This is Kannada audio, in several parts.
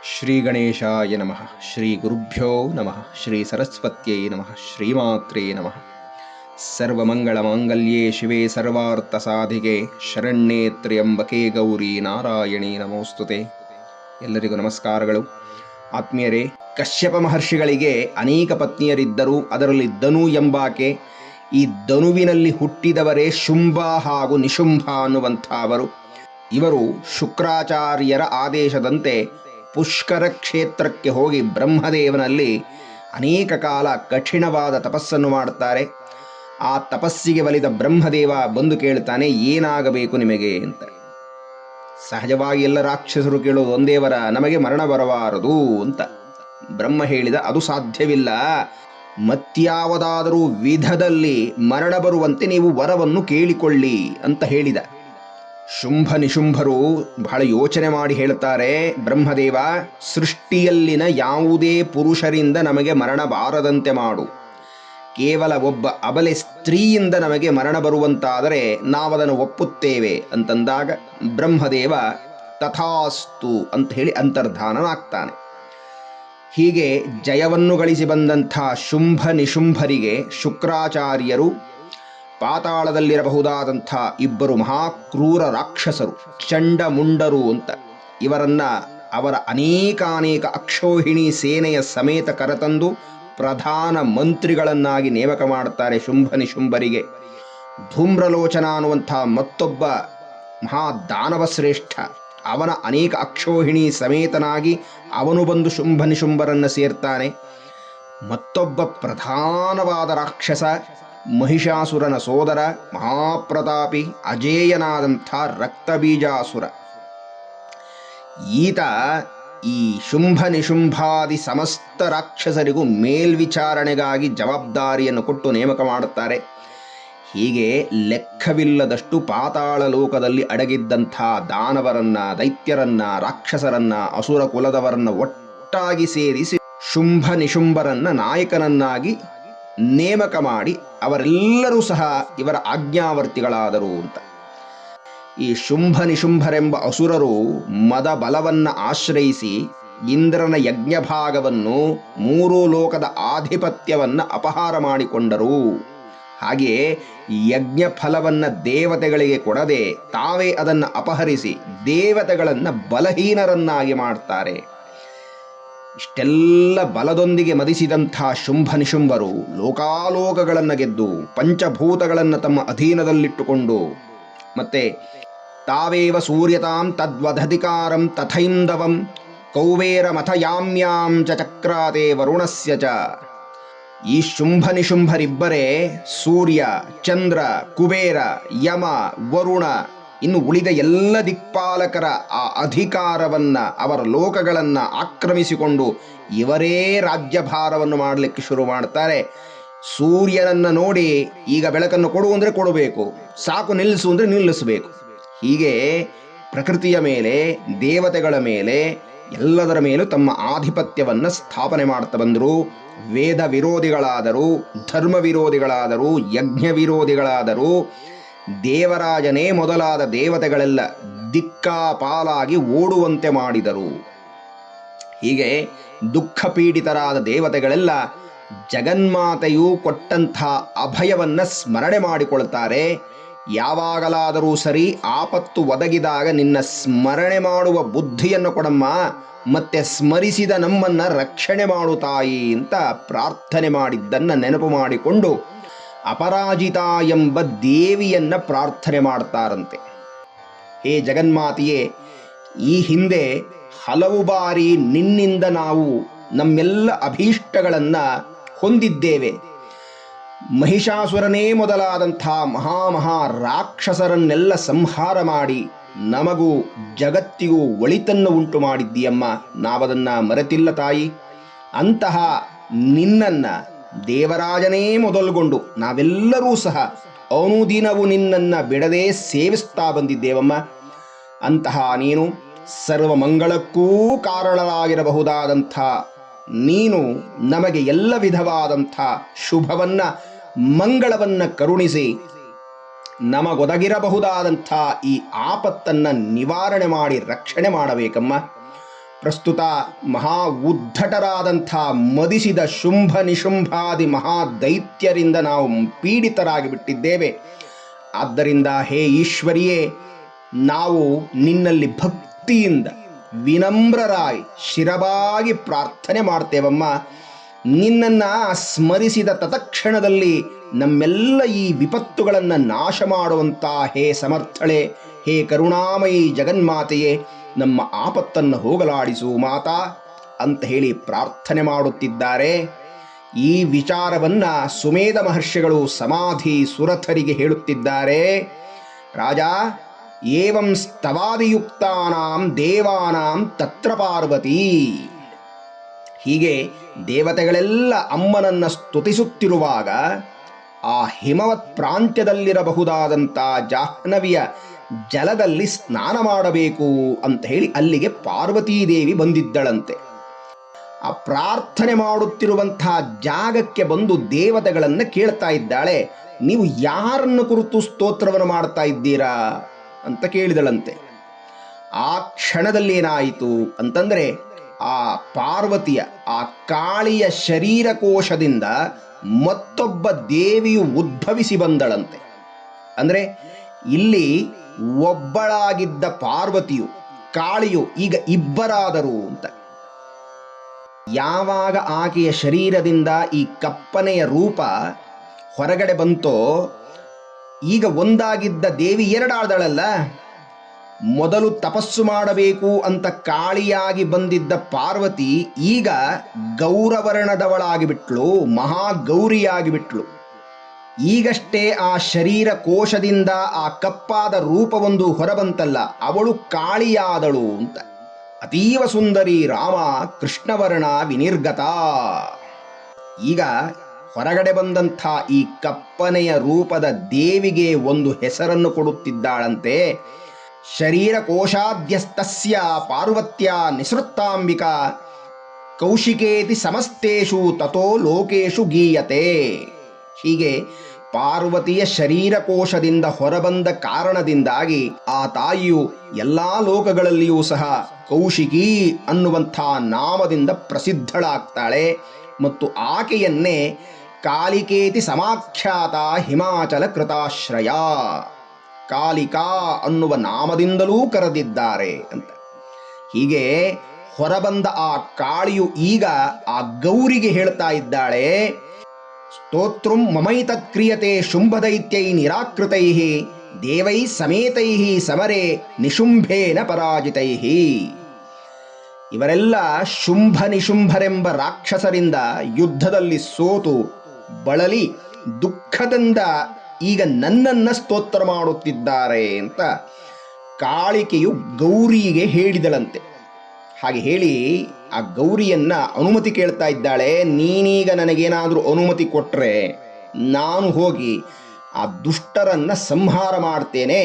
ಶ್ರೀ ಗಣೇಶಾಯ ನಮಃ. ಶ್ರೀ ಗುರುಭ್ಯೋ ನಮಃ. ಶ್ರೀ ಸರಸ್ವತ್ಯೈ ನಮಃ. ಶ್ರೀಮಾತ್ರೇ ನಮಃ. ಸರ್ವಮಂಗಳ ಮಾಂಗಲ್ಯೇ ಶಿವೆ ಸರ್ವಾರ್ಥ ಸಾಧಿಕೆ ಶರಣ್ಯೇ ತ್ರ್ಯಂಬಕೆ ಗೌರಿ ನಾರಾಯಣಿ ನಮೋಸ್ತುತೆ. ಎಲ್ಲರಿಗೂ ನಮಸ್ಕಾರಗಳು. ಆತ್ಮೀಯರೇ, ಕಶ್ಯಪ ಮಹರ್ಷಿಗಳಿಗೆ ಅನೇಕ ಪತ್ನಿಯರಿದ್ದರು. ಅದರಲ್ಲಿ ಧನು ಎಂಬಾಕೆ. ಈ ಧನುವಿನಲ್ಲಿ ಹುಟ್ಟಿದವರೇ ಶುಂಭ ಹಾಗೂ ನಿಶುಂಭ ಅನ್ನುವಂಥವರು. ಇವರು ಶುಕ್ರಾಚಾರ್ಯರ ಆದೇಶದಂತೆ ಪುಷ್ಕರ ಕ್ಷೇತ್ರಕ್ಕೆ ಹೋಗಿ ಬ್ರಹ್ಮದೇವನಲ್ಲಿ ಅನೇಕ ಕಾಲ ಕಠಿಣವಾದ ತಪಸ್ಸನ್ನು ಮಾಡುತ್ತಾರೆ. ಆ ತಪಸ್ಸಿಗೆ ಒಲಿದ ಬ್ರಹ್ಮದೇವ ಬಂದು ಕೇಳ್ತಾನೆ, ಏನಾಗಬೇಕು ನಿಮಗೆ ಅಂತ. ಸಹಜವಾಗಿ ಎಲ್ಲ ರಾಕ್ಷಸರು ಕೇಳೋದು ಒಂದೇ ವರ, ನಮಗೆ ಮರಣ ಬರಬಾರದು ಅಂತ. ಬ್ರಹ್ಮ ಹೇಳಿದ, ಅದು ಸಾಧ್ಯವಿಲ್ಲ, ಮತ್ಯಾವುದಾದರೂ ವಿಧದಲ್ಲಿ ಮರಣ ಬರುವಂತೆ ನೀವು ವರವನ್ನು ಕೇಳಿಕೊಳ್ಳಿ ಅಂತ ಹೇಳಿದ. ಶುಂಭ ನಿಶುಂಭರು ಬಹಳ ಯೋಚನೆ ಮಾಡಿ ಹೇಳುತ್ತಾರೆ, ಬ್ರಹ್ಮದೇವ, ಸೃಷ್ಟಿಯಲ್ಲಿನ ಯಾವುದೇ ಪುರುಷರಿಂದ ನಮಗೆ ಮರಣ ಬಾರದಂತೆ ಮಾಡು. ಕೇವಲ ಒಬ್ಬ ಅಬಲೆ ಸ್ತ್ರೀಯಿಂದ ನಮಗೆ ಮರಣ ಬರುವಂತಾದರೆ ನಾವದನ್ನು ಒಪ್ಪುತ್ತೇವೆ ಅಂತಂದಾಗ ಬ್ರಹ್ಮದೇವ ತಥಾಸ್ತು ಅಂತ ಹೇಳಿ ಅಂತರ್ಧಾನನಾಗ್ತಾನೆ. ಹೀಗೆ ಜಯವನ್ನು ಗಳಿಸಿ ಬಂದಂಥ ಶುಂಭ ನಿಶುಂಭರಿಗೆ ಶುಕ್ರಾಚಾರ್ಯರು ಪಾತಾಳದಲ್ಲಿರಬಹುದಾದಂಥ ಇಬ್ಬರು ಮಹಾಕ್ರೂರ ರಾಕ್ಷಸರು, ಚಂಡಮುಂಡರು ಅಂತ, ಇವರನ್ನ ಅವರ ಅನೇಕಾನೇಕ ಅಕ್ಷೋಹಿಣಿ ಸೇನೆಯ ಸಮೇತ ಕರೆತಂದು ಪ್ರಧಾನ ಮಂತ್ರಿಗಳನ್ನಾಗಿ ನೇಮಕ ಮಾಡುತ್ತಾರೆ ಶುಂಭ ನಿಶುಂಭರಿಗೆ. ಧೂಮ್ರಲೋಚನ ಅನ್ನುವಂಥ ಮತ್ತೊಬ್ಬ ಮಹಾದಾನವ ಶ್ರೇಷ್ಠ, ಅವನ ಅನೇಕ ಅಕ್ಷೋಹಿಣಿ ಸಮೇತನಾಗಿ ಅವನು ಬಂದು ಶುಂಭ ನಿಶುಂಭರನ್ನು ಸೇರ್ತಾನೆ. ಮತ್ತೊಬ್ಬ ಪ್ರಧಾನವಾದ ರಾಕ್ಷಸ ಮಹಿಷಾಸುರನ ಸೋದರ, ಮಹಾಪ್ರತಾಪಿ ಅಜೇಯನಾದಂಥ ರಕ್ತಬೀಜಾಸುರ. ಈತ ಈ ಶುಂಭ ನಿಶುಂಭಾದಿ ಸಮಸ್ತ ರಾಕ್ಷಸರಿಗೂ ಮೇಲ್ವಿಚಾರಣೆಗಾಗಿ ಜವಾಬ್ದಾರಿಯನ್ನು ಕೊಟ್ಟು ನೇಮಕ ಮಾಡುತ್ತಾರೆ. ಹೀಗೆ ಲೆಕ್ಕವಿಲ್ಲದಷ್ಟು ಪಾತಾಳ ಲೋಕದಲ್ಲಿ ಅಡಗಿದ್ದಂಥ ದಾನವರನ್ನ, ದೈತ್ಯರನ್ನ, ರಾಕ್ಷಸರನ್ನ, ಅಸುರ ಕುಲದವರನ್ನ ಒಟ್ಟಾಗಿ ಸೇರಿಸಿ ಶುಂಭ ನಿಶುಂಭರನ್ನ ನಾಯಕನನ್ನಾಗಿ ನೇಮಕ ಮಾಡಿ ಅವರೆಲ್ಲರೂ ಸಹ ಇವರ ಆಜ್ಞಾವರ್ತಿಗಳಾದರು ಅಂತ. ಈ ಶುಂಭ ನಿಶುಂಭರೆಂಬ ಅಸುರರು ಮದ ಬಲವನ್ನು ಆಶ್ರಯಿಸಿ ಇಂದ್ರನ ಯಜ್ಞಭಾಗವನ್ನು, ಮೂರು ಲೋಕದ ಆಧಿಪತ್ಯವನ್ನು ಅಪಹಾರ ಮಾಡಿಕೊಂಡರು. ಹಾಗೆಯೇ ಯಜ್ಞ ಫಲವನ್ನು ದೇವತೆಗಳಿಗೆ ಕೊಡದೆ ತಾವೇ ಅದನ್ನು ಅಪಹರಿಸಿ ದೇವತೆಗಳನ್ನು ಬಲಹೀನರನ್ನಾಗಿ ಮಾಡ್ತಾರೆ. ಇಷ್ಟೆಲ್ಲ ಬಲದೊಂದಿಗೆ ಮದಿಸಿದಂಥ ಶುಂಭ ನಿಶುಂಭರು ಲೋಕಾಲೋಕಗಳನ್ನು ಗೆದ್ದು ಪಂಚಭೂತಗಳನ್ನು ತಮ್ಮ ಅಧೀನದಲ್ಲಿಟ್ಟುಕೊಂಡು ಮತ್ತೆ ತಾವೇವ ಸೂರ್ಯತಾಂ ತದ್ವಧಧಿಕಾರಂ ತಥೈಂದವಂ ಕೌವೇರ ಮಥಯಾಮ್ಯಾಂ ಚ ಚಕ್ರಾತೆ ವರುಣಸ್ಯ ಚ. ಈ ಶುಂಭ ನಿಶುಂಭರಿಬ್ಬರೇ ಸೂರ್ಯ, ಚಂದ್ರ, ಕುಬೇರ, ಯಮ, ವರುಣ, ಇನ್ನು ಉಳಿದ ಎಲ್ಲ ದಿಕ್ಪಾಲಕರ ಆ ಅಧಿಕಾರವನ್ನ, ಅವರ ಲೋಕಗಳನ್ನು ಆಕ್ರಮಿಸಿಕೊಂಡು ಇವರೇ ರಾಜ್ಯಭಾರವನ್ನು ಮಾಡಲಿಕ್ಕೆ ಶುರು ಮಾಡ್ತಾರೆ. ಸೂರ್ಯನನ್ನು ನೋಡಿ ಈಗ ಬೆಳಕನ್ನು ಕೊಡು ಅಂದರೆ ಕೊಡಬೇಕು, ಸಾಕು ನಿಲ್ಲಿಸು ಅಂದರೆ ನಿಲ್ಲಿಸಬೇಕು. ಹೀಗೆ ಪ್ರಕೃತಿಯ ಮೇಲೆ, ದೇವತೆಗಳ ಮೇಲೆ, ಎಲ್ಲದರ ಮೇಲೂ ತಮ್ಮ ಆಧಿಪತ್ಯವನ್ನು ಸ್ಥಾಪನೆ ಮಾಡ್ತಾ ಬಂದರು. ವೇದ ವಿರೋಧಿಗಳಾದರು, ಧರ್ಮ ವಿರೋಧಿಗಳಾದರು, ಯಜ್ಞ ವಿರೋಧಿಗಳಾದರು. ದೇವರಾಜನೇ ಮೊದಲಾದ ದೇವತೆಗಳೆಲ್ಲ ದಿಕ್ಕಾಪಾಲಾಗಿ ಓಡುವಂತೆ ಮಾಡಿದರು. ಹೀಗೆ ದುಃಖ ಪೀಡಿತರಾದ ದೇವತೆಗಳೆಲ್ಲ ಜಗನ್ಮಾತೆಯು ಕೊಟ್ಟಂಥ ಅಭಯವನ್ನ ಸ್ಮರಣೆ ಮಾಡಿಕೊಳ್ತಾರೆ. ಯಾವಾಗಲಾದರೂ ಸರಿ ಆಪತ್ತು ಒದಗಿದಾಗ ನಿನ್ನ ಸ್ಮರಣೆ ಮಾಡುವ ಬುದ್ಧಿಯನ್ನು ಕೊಡಮ್ಮ, ಮತ್ತೆ ಸ್ಮರಿಸಿದ ನಮ್ಮನ್ನ ರಕ್ಷಣೆ ಮಾಡು ತಾಯಿ ಅಂತ ಪ್ರಾರ್ಥನೆ ಮಾಡಿದ್ದನ್ನು ನೆನಪು ಮಾಡಿಕೊಂಡು ಅಪರಾಜಿತ ಎಂಬ ದೇವಿಯನ್ನ ಪ್ರಾರ್ಥನೆ ಮಾಡ್ತಾರಂತೆ. ಹೇ ಜಗನ್ಮಾತೆಯೇ, ಈ ಹಿಂದೆ ಹಲವು ಬಾರಿ ನಿನ್ನಿಂದ ನಾವು ನಮ್ಮೆಲ್ಲ ಅಭೀಷ್ಟಗಳನ್ನು ಹೊಂದಿದ್ದೇವೆ. ಮಹಿಷಾಸುರನೇ ಮೊದಲಾದಂಥ ಮಹಾ ರಾಕ್ಷಸರನ್ನೆಲ್ಲ ಸಂಹಾರ ಮಾಡಿ ನಮಗೂ ಜಗತ್ತಿಗೂ ಒಳಿತನ್ನು ಉಂಟು ಮಾಡಿದ್ದೀಯಮ್ಮ, ನಾವದನ್ನು ಮರೆತಿಲ್ಲ ತಾಯಿ. ಅಂತಹ ನಿನ್ನನ್ನ ದೇವರಾಜನೇ ಮೊದಲುಗೊಂಡು ನಾವೆಲ್ಲರೂ ಸಹ ಅನುದಿನವೂ ನಿನ್ನನ್ನು ಬಿಡದೆ ಸೇವಿಸ್ತಾ ಬಂದಿದ್ದೇವಮ್ಮ. ಅಂತಹ ನೀನು ಸರ್ವಮಂಗಳಕ್ಕೂ ಕಾರಣರಾಗಿರಬಹುದಾದಂಥ ನೀನು ನಮಗೆ ಎಲ್ಲ ವಿಧವಾದಂಥ ಶುಭವನ್ನ, ಮಂಗಳವನ್ನ ಕರುಣಿಸಿ ನಮಗೊದಗಿರಬಹುದಾದಂಥ ಈ ಆಪತ್ತನ್ನು ನಿವಾರಣೆ ಮಾಡಿ ರಕ್ಷಣೆ ಮಾಡಬೇಕಮ್ಮ. ಪ್ರಸ್ತುತ ಮಹಾ ಉದ್ಧಟರಾದಂಥ ಮದಿಸಿದ ಶುಂಭ ನಿಶುಂಭಾದಿ ಮಹಾದೈತ್ಯರಿಂದ ನಾವು ಪೀಡಿತರಾಗಿ ಬಿಟ್ಟಿದ್ದೇವೆ. ಆದ್ದರಿಂದ ಹೇ ಈಶ್ವರಿಯೇ, ನಾವು ನಿನ್ನಲ್ಲಿ ಭಕ್ತಿಯಿಂದ ವಿನಮ್ರರಾಗಿ ಶಿರವಾಗಿ ಪ್ರಾರ್ಥನೆ ಮಾಡ್ತೇವಮ್ಮ. ನಿನ್ನನ್ನು ಸ್ಮರಿಸಿದ ತತ್ಕ್ಷಣದಲ್ಲಿ ನಮ್ಮೆಲ್ಲ ಈ ವಿಪತ್ತುಗಳನ್ನು ನಾಶ ಮಾಡುವಂಥ ಹೇ ಸಮರ್ಥಳೆ, ಹೇ ಕರುಣಾಮಯಿ ಜಗನ್ಮಾತೆಯೇ, ನಮ್ಮ ಆಪತ್ತನ್ನು ಹೋಗಲಾಡಿಸು ಮಾತಾ ಅಂತ ಹೇಳಿ ಪ್ರಾರ್ಥನೆ ಮಾಡುತ್ತಿದ್ದಾರೆ. ಈ ವಿಚಾರವನ್ನು ಸುಮೇಧ ಮಹರ್ಷಿಗಳು ಸಮಾಧಿ ಸುರಥರಿಗೆ ಹೇಳುತ್ತಿದ್ದಾರೆ. ರಾಜ, ಏವಂ ಸ್ತವಾದಿಯುಕ್ತಾನಾಂ ದೇವಾನಾಂ ತತ್ರ ಪಾರ್ವತಿ. ಹೀಗೆ ದೇವತೆಗಳೆಲ್ಲ ಅಮ್ಮನನ್ನು ಸ್ತುತಿಸುತ್ತಿರುವಾಗ ಆ ಹಿಮವತ್ ಪ್ರಾಂತ್ಯದಲ್ಲಿರಬಹುದಾದಂಥ ಜಾಹ್ನವಿಯ ಜಲದಲ್ಲಿ ಸ್ನಾನ ಮಾಡಬೇಕು ಅಂತ ಹೇಳಿ ಅಲ್ಲಿಗೆ ಪಾರ್ವತೀದೇವಿ ಬಂದಿದ್ದಳಂತೆ. ಆ ಪ್ರಾರ್ಥನೆ ಮಾಡುತ್ತಿರುವಂತಹ ಜಾಗಕ್ಕೆ ಬಂದು ದೇವತೆಗಳನ್ನು ಕೇಳ್ತಾ ಇದ್ದಾಳೆ, ನೀವು ಯಾರನ್ನು ಕುರಿತು ಸ್ತೋತ್ರವನ್ನು ಮಾಡ್ತಾ ಇದ್ದೀರಾ ಅಂತ ಕೇಳಿದಳಂತೆ. ಆ ಕ್ಷಣದಲ್ಲಿ ಏನಾಯಿತು ಅಂತಂದರೆ, ಆ ಪಾರ್ವತಿಯ ಆ ಕಾಳಿಯ ಶರೀರಕೋಶದಿಂದ ಮತ್ತೊಬ್ಬ ದೇವಿಯು ಉದ್ಭವಿಸಿ ಬಂದಳಂತೆ. ಅಂದರೆ ಇಲ್ಲಿ ಒಬ್ಬಳಾಗಿದ್ದ ಪಾರ್ವತಿಯು ಕಾಳಿಯು ಈಗ ಇಬ್ಬರಾದರು ಅಂತ. ಯಾವಾಗ ಆಕೆಯ ಶರೀರದಿಂದ ಈ ಕಪ್ಪನೆಯ ರೂಪ ಹೊರಗಡೆ ಬಂತೋ, ಈಗ ಒಂದಾಗಿದ್ದ ದೇವಿ ಎರಡಾದಳಲ್ಲ. ಮೊದಲು ತಪಸ್ಸು ಮಾಡಬೇಕು ಅಂತ ಕಾಳಿಯಾಗಿ ಬಂದಿದ್ದ ಪಾರ್ವತಿ ಈಗ ಗೌರವರ್ಣದವಳಾಗಿಬಿಟ್ಲು, ಮಹಾಗೌರಿಯಾಗಿಬಿಟ್ಲು. ಈಗಷ್ಟೇ ಆ ಶರೀರ ಕೋಶದಿಂದ ಆ ಕಪ್ಪಾದ ರೂಪವೊಂದು ಹೊರಬಂತಲ್ಲ, ಅವಳು ಕಾಳಿಯಾದಳು ಅಂತ. ಅತೀವ ಸುಂದರಿ ರಾಮ ಕೃಷ್ಣವರ್ಣ ವಿನಿರ್ಗತ. ಈಗ ಹೊರಗಡೆ ಬಂದಂಥ ಈ ಕಪ್ಪನೆಯ ರೂಪದ ದೇವಿಗೆ ಒಂದು ಹೆಸರನ್ನು ಕೊಡುತ್ತಿದ್ದಾಳಂತೆ. ಶರೀರ ಕೋಶಾಧ್ಯಸ್ತಸ್ಯ ಪಾರ್ವತ್ಯ ನಿಸೃತ್ತಾಂಬಿಕಾ ಕೌಶಿಕೇತಿ ಸಮಸ್ತೇಷು ತಥೋ ಲೋಕೇಶು ಗೀಯತೆ. ಹೀಗೆ ಪಾರ್ವತಿಯ ಶರೀರಕೋಶದಿಂದ ಹೊರಬಂದ ಕಾರಣದಿಂದಾಗಿ ಆ ತಾಯಿಯು ಎಲ್ಲಾ ಲೋಕಗಳಲ್ಲಿಯೂ ಸಹ ಕೌಶಿಕಿ ಅನ್ನುವಂಥ ನಾಮದಿಂದ ಪ್ರಸಿದ್ಧಳಾಗ್ತಾಳೆ. ಮತ್ತು ಆಕೆಯನ್ನೇ ಕಾಲಿಕೇತಿ ಸಮಾಖ್ಯಾತ ಹಿಮಾಚಲ ಕೃತಾಶ್ರಯ, ಕಾಲಿಕಾ ಅನ್ನುವ ನಾಮದಿಂದಲೂ ಕರೆದಿದ್ದಾರೆ ಅಂತ. ಹೀಗೆ ಹೊರಬಂದ ಆ ಕಾಳಿಯು ಈಗ ಆ ಗೌರಿಗೆ ಹೇಳ್ತಾ ಇದ್ದಾಳೆ, ಸ್ತೋತ್ರಂ ಮಮೈತತ್ ಕ್ರಿಯತೆ ಶುಂಭದೈತ್ಯೈ ನಿರಾಕೃತೈ ದೇವೈ ಸಮೇತೈ ಸಮರೆ ನಿಶುಂಭೇನ ಪರಾಜಿತೈ. ಇವರೆಲ್ಲ ಶುಂಭ ನಿಶುಂಭರೆಂಬ ರಾಕ್ಷಸರಿಂದ ಯುದ್ಧದಲ್ಲಿ ಸೋತು ಬಳಲಿ ದುಃಖದಿಂದ ಈಗ ನನ್ನನ್ನು ಸ್ತೋತ್ರ ಮಾಡುತ್ತಿದ್ದಾರೆ ಅಂತ ಕಾಳಿಕೆಯು ಗೌರಿಗೆ ಹೇಳಿದಳಂತೆ. ಹಾಗೆ ಹೇಳಿ ಆ ಗೌರಿಯನ್ನ ಅನುಮತಿ ಕೇಳ್ತಾ ಇದ್ದಾಳೆ. ನೀನೀಗ ನನಗೇನಾದರೂ ಅನುಮತಿ ಕೊಟ್ಟರೆ ನಾನು ಹೋಗಿ ಆ ದುಷ್ಟರನ್ನ ಸಂಹಾರ ಮಾಡ್ತೇನೆ,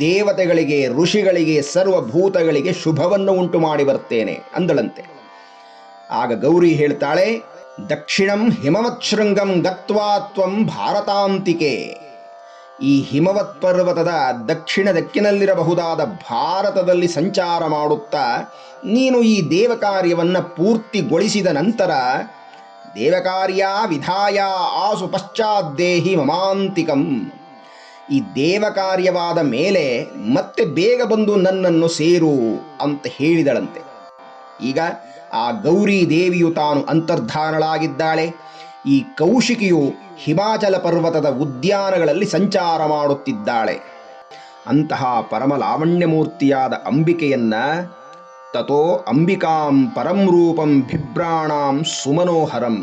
ದೇವತೆಗಳಿಗೆ ಋಷಿಗಳಿಗೆ ಸರ್ವಭೂತಗಳಿಗೆ ಶುಭವನ್ನು ಉಂಟು ಮಾಡಿ ಬರ್ತೇನೆ ಅಂದಳಂತೆ. ಆಗ ಗೌರಿ ಹೇಳ್ತಾಳೆ, ದಕ್ಷಿಣಂ ಹಿಮವತ್ ಶೃಂಗಂ ಗತ್ವಾ ತ್ವಂ ಭಾರತಾಂತಿಕೆ. ಈ ಹಿಮವತ್ ಪರ್ವತದ ದಕ್ಷಿಣ ದಿಕ್ಕಿನಲ್ಲಿರಬಹುದಾದ ಭಾರತದಲ್ಲಿ ಸಂಚಾರ ಮಾಡುತ್ತಾ ನೀನು ಈ ದೇವಕಾರ್ಯವನ್ನು ಪೂರ್ತಿಗೊಳಿಸಿದ ನಂತರ ದೇವಕಾರ್ಯ ವಿಧಾಯ ಆಸು ಪಶ್ಚಾದ್ದೇಹಿ ಮಮಾಂತಿಕಂ. ಈ ದೇವಕಾರ್ಯವಾದ ಮೇಲೆ ಮತ್ತೆ ಬೇಗ ಬಂದು ನನ್ನನ್ನು ಸೇರು ಅಂತ ಹೇಳಿದಳಂತೆ. ಈಗ ಆ ಗೌರಿ ದೇವಿಯು ತಾನು ಅಂತರ್ಧಾನಳಾಗಿದ್ದಾಳೆ. ಈ ಕೌಶಿಕಿಯು ಹಿಮಾಚಲ ಪರ್ವತದ ಉದ್ಯಾನಗಳಲ್ಲಿ ಸಂಚಾರ ಮಾಡುತ್ತಿದ್ದಾಳೆ. ಅಂತಹ ಪರಮ ಲಾವಣ್ಯಮೂರ್ತಿಯಾದ ಅಂಬಿಕೆಯನ್ನ ತಥೋ ಅಂಬಿಕಾಂ ಪರಂ ರೂಪಂ ಬಿಭ್ರಾಣಾಂ ಸುಮನೋಹರಂ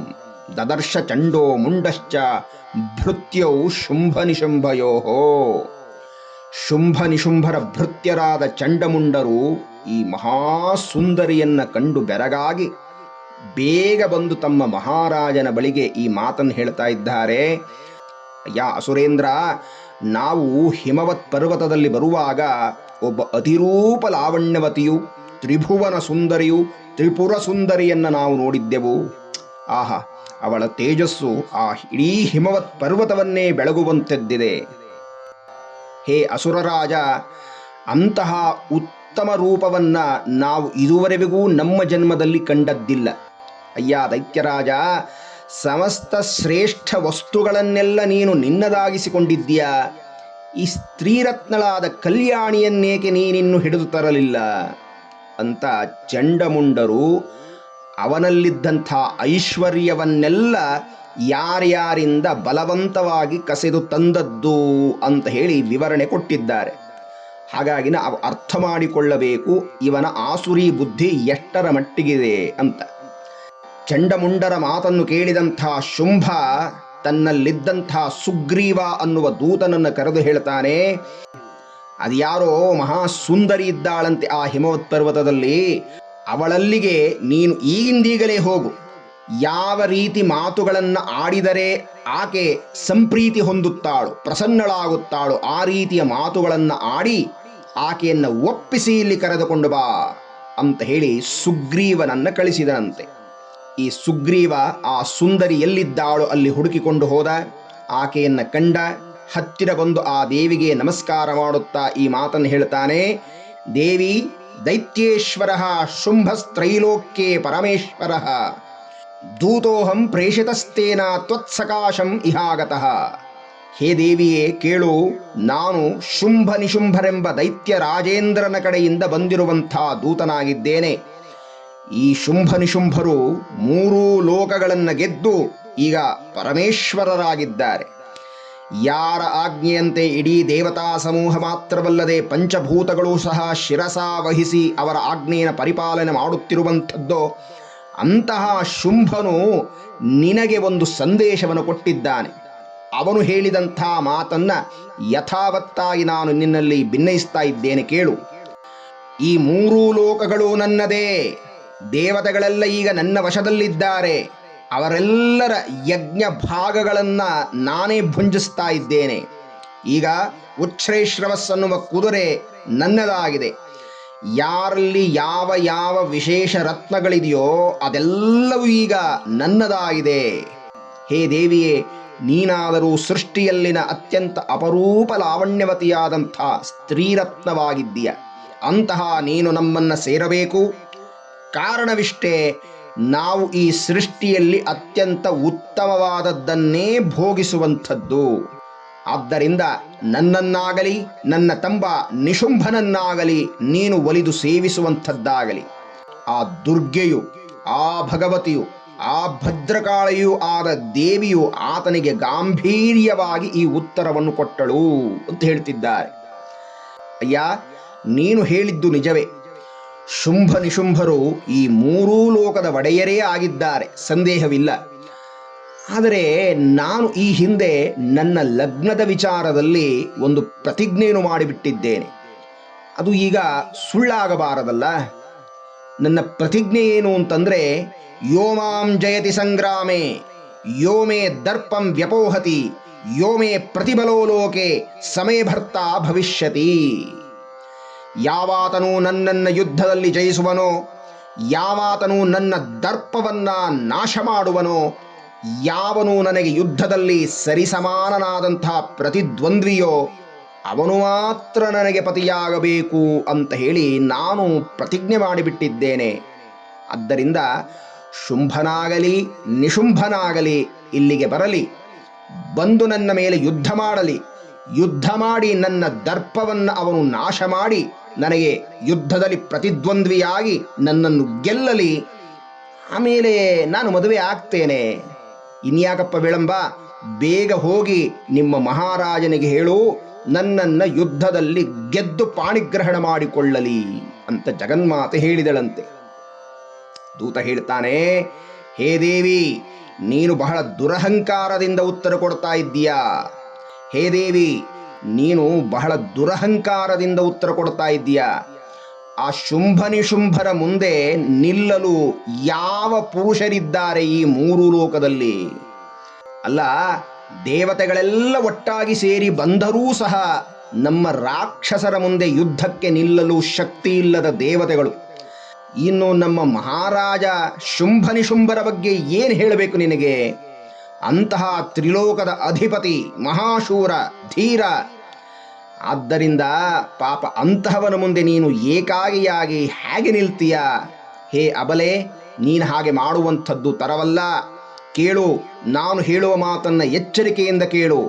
ದದರ್ಶ ಚಂಡೋ ಮುಂಡಶ್ಚ ಭೃತ್ಯೌ ಶುಂಭ ನಿಶುಂಭಯೋ. ಶುಂಭ ನಿಶುಂಭರ ಭೃತ್ಯರಾದ ಚಂಡಮುಂಡರು ಈ ಮಹಾಸುಂದರಿಯನ್ನ ಕಂಡು ಬೆರಗಾಗಿ ಬೇಗ ಬಂದು ತಮ್ಮ ಮಹಾರಾಜನ ಬಳಿಗೆ ಈ ಮಾತನ್ನು ಹೇಳ್ತಾ ಇದ್ದಾರೆ. ಯಾ ಅಸುರೇಂದ್ರ, ನಾವು ಹಿಮವತ್ ಪರ್ವತದಲ್ಲಿ ಬರುವಾಗ ಒಬ್ಬ ಅತಿರೂಪ ಲಾವಣ್ಯವತಿಯು ತ್ರಿಭುವನ ಸುಂದರಿಯು ತ್ರಿಪುರ ಸುಂದರಿಯನ್ನು ನಾವು ನೋಡಿದ್ದೆವು. ಆಹಾ, ಅವಳ ತೇಜಸ್ಸು ಆ ಇಡೀ ಹಿಮವತ್ ಪರ್ವತವನ್ನೇ ಬೆಳಗುವಂತೆದ್ದಿದೆ. ಹೇ ಅಸುರರಾಜ, ಅಂತಹ ಉತ್ತಮ ರೂಪವನ್ನು ನಾವು ಇದುವರೆಗೂ ನಮ್ಮ ಜನ್ಮದಲ್ಲಿ ಕಂಡದ್ದಿಲ್ಲ. ಅಯ್ಯ ದೈತ್ಯರಾಜ, ಸಮಸ್ತ ಶ್ರೇಷ್ಠ ವಸ್ತುಗಳನ್ನೆಲ್ಲ ನೀನು ನಿನ್ನದಾಗಿಸಿಕೊಂಡಿದ್ದೀಯಾ, ಈ ಸ್ತ್ರೀರತ್ನಳಾದ ಕಲ್ಯಾಣಿಯನ್ನೇಕೆ ನೀನಿನ್ನು ಹಿಡಿದು ತರಲಿಲ್ಲ ಅಂತ ಚಂಡಮುಂಡರು ಅವನಲ್ಲಿದ್ದಂಥ ಐಶ್ವರ್ಯವನ್ನೆಲ್ಲ ಯಾರ್ಯಾರಿಂದ ಬಲವಂತವಾಗಿ ಕಸೆದು ತಂದದ್ದು ಅಂತ ಹೇಳಿ ವಿವರಣೆ ಕೊಟ್ಟಿದ್ದಾರೆ. ಹಾಗಾಗಿ ನಾವು ಅರ್ಥ ಮಾಡಿಕೊಳ್ಳಬೇಕು ಇವನ ಆಸುರಿ ಬುದ್ಧಿ ಎಷ್ಟರ ಮಟ್ಟಿಗಿದೆ ಅಂತ. ಚಂಡಮುಂಡರ ಮಾತನ್ನು ಕೇಳಿದಂಥ ಶುಂಭ ತನ್ನಲ್ಲಿದ್ದಂಥ ಸುಗ್ರೀವ ಅನ್ನುವ ದೂತನನ್ನು ಕರೆದು ಹೇಳ್ತಾನೆ, ಅದ್ಯಾರೋ ಮಹಾಸುಂದರಿ ಇದ್ದಾಳಂತೆ ಆ ಹಿಮವತ್ ಪರ್ವತದಲ್ಲಿ, ಅವಳಲ್ಲಿಗೆ ನೀನು ಈಗಿಂದೀಗಲೇ ಹೋಗು. ಯಾವ ರೀತಿ ಮಾತುಗಳನ್ನು ಆಡಿದರೆ ಆಕೆ ಸಂಪ್ರೀತಿ ಹೊಂದುತ್ತಾಳು, ಪ್ರಸನ್ನಳಾಗುತ್ತಾಳು, ಆ ರೀತಿಯ ಮಾತುಗಳನ್ನು ಆಡಿ ಆಕೆಯನ್ನು ಒಪ್ಪಿಸಿ ಇಲ್ಲಿ ಕರೆದುಕೊಂಡು ಬಾ ಅಂತ ಹೇಳಿ ಸುಗ್ರೀವನನ್ನು ಕಳಿಸಿದನಂತೆ. ಈ ಸುಗ್ರೀವ ಆ ಸುಂದರಿ ಎಲ್ಲಿದ್ದಾಳು ಅಲ್ಲಿ ಹುಡುಕಿಕೊಂಡು ಹೋದ. ಆಕೆಯನ್ನು ಕಂಡ, ಹತ್ತಿರ ಬಂದು ಆ ದೇವಿಗೆ ನಮಸ್ಕಾರ ಮಾಡುತ್ತಾ ಈ ಮಾತನ್ನು ಹೇಳ್ತಾನೆ, ದೇವಿ ದೈತ್ಯೇಶ್ವರ ಶುಂಭಸ್ತ್ರೈಲೋಕ್ಯೆ ಪರಮೇಶ್ವರ ದೂತೋಹಂ ಪ್ರೇಷಿತಸ್ತೇನ ತ್ವತ್ಸಕಾಶಂ ಇಹಾಗತಃ. ಹೇ ದೇವಿಯೇ ಕೇಳು, ನಾನು ಶುಂಭ ನಿಶುಂಭರೆಂಬ ದೈತ್ಯ ರಾಜೇಂದ್ರನ ಕಡೆಯಿಂದ ಬಂದಿರುವಂಥ ದೂತನಾಗಿದ್ದೇನೆ. ಈ ಶುಂಭ ನಿಶುಂಭರು 3 ಲೋಕಗಳನ್ನು ಗೆದ್ದು ಈಗ ಪರಮೇಶ್ವರರಾಗಿದ್ದಾರೆ. ಯಾರ ಆಜ್ಞೆಯಂತೆ ಇಡೀ ದೇವತಾ ಸಮೂಹ ಮಾತ್ರವಲ್ಲದೆ ಪಂಚಭೂತಗಳು ಸಹ ಶಿರಸಾ ವಹಿಸಿ ಅವರ ಆಜ್ಞೆಯನ್ನು ಪರಿಪಾಲನೆ ಮಾಡುತ್ತಿರುವಂಥದ್ದೋ ಅಂತಹ ಶುಂಭನು ನಿನಗೆ ಒಂದು ಸಂದೇಶವನ್ನು ಕೊಟ್ಟಿದ್ದಾನೆ. ಅವನು ಹೇಳಿದಂಥ ಮಾತನ್ನು ಯಥಾವತ್ತಾಗಿ ನಾನು ನಿನ್ನಲ್ಲಿ ಭಿನ್ನಯಿಸ್ತಾ ಇದ್ದೇನೆ, ಕೇಳು. ಈ 3 ಲೋಕಗಳು ನನ್ನದೇ, ದೇವತೆಗಳೆಲ್ಲ ಈಗ ನನ್ನ ವಶದಲ್ಲಿದ್ದಾರೆ, ಅವರೆಲ್ಲರ ಯಜ್ಞ ಭಾಗಗಳನ್ನು ನಾನೇ ಭುಂಜಿಸ್ತಾ ಇದ್ದೇನೆ. ಈಗ ಉಚ್ಛ್ರೇಶ್ರವಸ್ ಅನ್ನುವ ಕುದುರೆ ನನ್ನದಾಗಿದೆ. ಯಾರಲ್ಲಿ ಯಾವ ಯಾವ ವಿಶೇಷ ರತ್ನಗಳಿದೆಯೋ ಅದೆಲ್ಲವೂ ಈಗ ನನ್ನದಾಗಿದೆ. ಹೇ ದೇವಿಯೇ, ನೀನಾದರೂ ಸೃಷ್ಟಿಯಲ್ಲಿನ ಅತ್ಯಂತ ಅಪರೂಪ ಲಾವಣ್ಯವತಿಯಾದಂಥ ಸ್ತ್ರೀರತ್ನವಾಗಿದ್ದೀಯ. ಅಂತಹ ನೀನು ನಮ್ಮನ್ನು ಸೇರಬೇಕು. ಕಾರಣವಿಷ್ಟೇ, ನಾವು ಈ ಸೃಷ್ಟಿಯಲ್ಲಿ ಅತ್ಯಂತ ಉತ್ತಮವಾದದ್ದನ್ನೇ ಭೋಗಿಸುವಂಥದ್ದು. ಆದ್ದರಿಂದ ನನ್ನನ್ನಾಗಲಿ ನನ್ನ ತಂಬ ನಿಶುಂಭನನ್ನಾಗಲಿ ನೀನು ಒಲಿದು ಸೇವಿಸುವಂಥದ್ದಾಗಲಿ. ಆ ದುರ್ಗೆಯು, ಆ ಭಗವತಿಯು, ಆ ಭದ್ರಕಾಳಿಯೂ ಆದ ದೇವಿಯು ಆತನಿಗೆ ಗಾಂಭೀರ್ಯವಾಗಿ ಈ ಉತ್ತರವನ್ನು ಕೊಟ್ಟಳು ಅಂತ ಹೇಳ್ತಿದ್ದಾರೆ. ಅಯ್ಯ, ನೀನು ಹೇಳಿದ್ದು ನಿಜವೇ. ಶುಂಭ ನಿಶುಂಭರು ಈ 3 ಲೋಕದ ಒಡೆಯರೇ ಆಗಿದ್ದಾರೆ, ಸಂದೇಹವಿಲ್ಲ. ಆದರೆ ನಾನು ಈ ಹಿಂದೆ ನನ್ನ ಲಗ್ನದ ವಿಚಾರದಲ್ಲಿ ಒಂದು ಪ್ರತಿಜ್ಞೆಯನ್ನು ಮಾಡಿಬಿಟ್ಟಿದ್ದೇನೆ. ಅದು ಈಗ ಸುಳ್ಳಾಗಬಾರದಲ್ಲ. ನನ್ನ ಪ್ರತಿಜ್ಞೆ ಏನು ಅಂತಂದರೆ, ಯೋ ಮಾಂ ಜಯತಿ ಸಂಗ್ರಾಮೆ ಯೋ ಮೇ ದರ್ಪಂ ವ್ಯಪೋಹತಿ ಯೋ ಮೇ ಪ್ರತಿಬಲೋ ಲೋಕೆ ಸಮೇ ಭರ್ತಾ ಭವಿಷ್ಯತಿ. ಯಾವಾತನು ನನ್ನನ್ನು ಯುದ್ಧದಲ್ಲಿ ಜಯಿಸುವನೋ, ಯಾವಾತನು ನನ್ನ ದರ್ಪವನ್ನು ನಾಶ ಮಾಡುವನೋ, ಯಾವನು ನನಗೆ ಯುದ್ಧದಲ್ಲಿ ಸರಿಸಮಾನನಾದಂಥ ಪ್ರತಿದ್ವಂದ್ವಿಯೋ ಅವನು ಮಾತ್ರ ನನಗೆ ಪತಿಯಾಗಬೇಕು ಅಂತ ಹೇಳಿ ನಾನು ಪ್ರತಿಜ್ಞೆ ಮಾಡಿಬಿಟ್ಟಿದ್ದೇನೆ. ಆದ್ದರಿಂದ ಶುಂಭನಾಗಲಿ ನಿಶುಂಭನಾಗಲಿ ಇಲ್ಲಿಗೆ ಬರಲಿ, ಬಂದು ನನ್ನ ಮೇಲೆ ಯುದ್ಧ ಮಾಡಲಿ. ಯುದ್ಧ ಮಾಡಿ ನನ್ನ ದರ್ಪವನ್ನು ಅವನು ನಾಶ ಮಾಡಿ ನನಗೆ ಯುದ್ಧದಲ್ಲಿ ಪ್ರತಿದ್ವಂದ್ವಿಯಾಗಿ ನನ್ನನ್ನು ಗೆಲ್ಲಲಿ. ಆಮೇಲೆ ನಾನು ಮದುವೆ ಆಗ್ತೇನೆ. ಇನ್ಯಾಕಪ್ಪ ವಿಳಂಬ, ಬೇಗ ಹೋಗಿ ನಿಮ್ಮ ಮಹಾರಾಜನಿಗೆ ಹೇಳು, ನನ್ನನ್ನು ಯುದ್ಧದಲ್ಲಿ ಗೆದ್ದು ಪಾಣಿಗ್ರಹಣ ಮಾಡಿಕೊಳ್ಳಲಿ ಅಂತ ಜಗನ್ಮಾತೆ ಹೇಳಿದಳಂತೆ. ದೂತ ಹೇಳ್ತಾನೆ, ಹೇ ದೇವಿ, ನೀನು ಬಹಳ ದುರಹಂಕಾರದಿಂದ ಉತ್ತರ ಕೊಡ್ತಾ ಇದ್ದೀಯಾ. ಹೇ ದೇವಿ, ನೀನು ಬಹಳ ದುರಹಂಕಾರದಿಂದ ಉತ್ತರ ಕೊಡ್ತಾ ಇದ್ದೀಯಾ. ಆ ಶುಂಭ ನಿಶುಂಭರ ಮುಂದೆ ನಿಲ್ಲಲು ಯಾವ ಪುರುಷರಿದ್ದಾರೆ ಈ 3 ಲೋಕದಲ್ಲಿ? ಅಲ್ಲ, ದೇವತೆಗಳೆಲ್ಲ ಒಟ್ಟಾಗಿ ಸೇರಿ ಬಂದರೂ ಸಹ ನಮ್ಮ ರಾಕ್ಷಸರ ಮುಂದೆ ಯುದ್ಧಕ್ಕೆ ನಿಲ್ಲಲು ಶಕ್ತಿ ಇಲ್ಲದ ದೇವತೆಗಳು. ಇನ್ನು ನಮ್ಮ ಮಹಾರಾಜ ಶುಂಭ ನಿಶುಂಭರ ಬಗ್ಗೆ ಏನು ಹೇಳಬೇಕು ನಿನಗೆ? ಅಂತಹ ತ್ರಿಲೋಕದ ಅಧಿಪತಿ, ಮಹಾಶೂರ, ಧೀರ, ಆದ್ದರಿಂದ ಪಾಪ ಅಂತಹವನ ಮುಂದೆ ನೀನು ಏಕಾಗಿಯಾಗಿ ಹೇಗೆ ನಿಲ್ತೀಯ? ಹೇ ಅಬಲೆ, ನೀನು ಹಾಗೆ ಮಾಡುವಂಥದ್ದು ತರವಲ್ಲ. ಕೇಳು, ನಾನು ಹೇಳುವ ಮಾತನ್ನು ಎಚ್ಚರಿಕೆಯಿಂದ ಕೇಳು.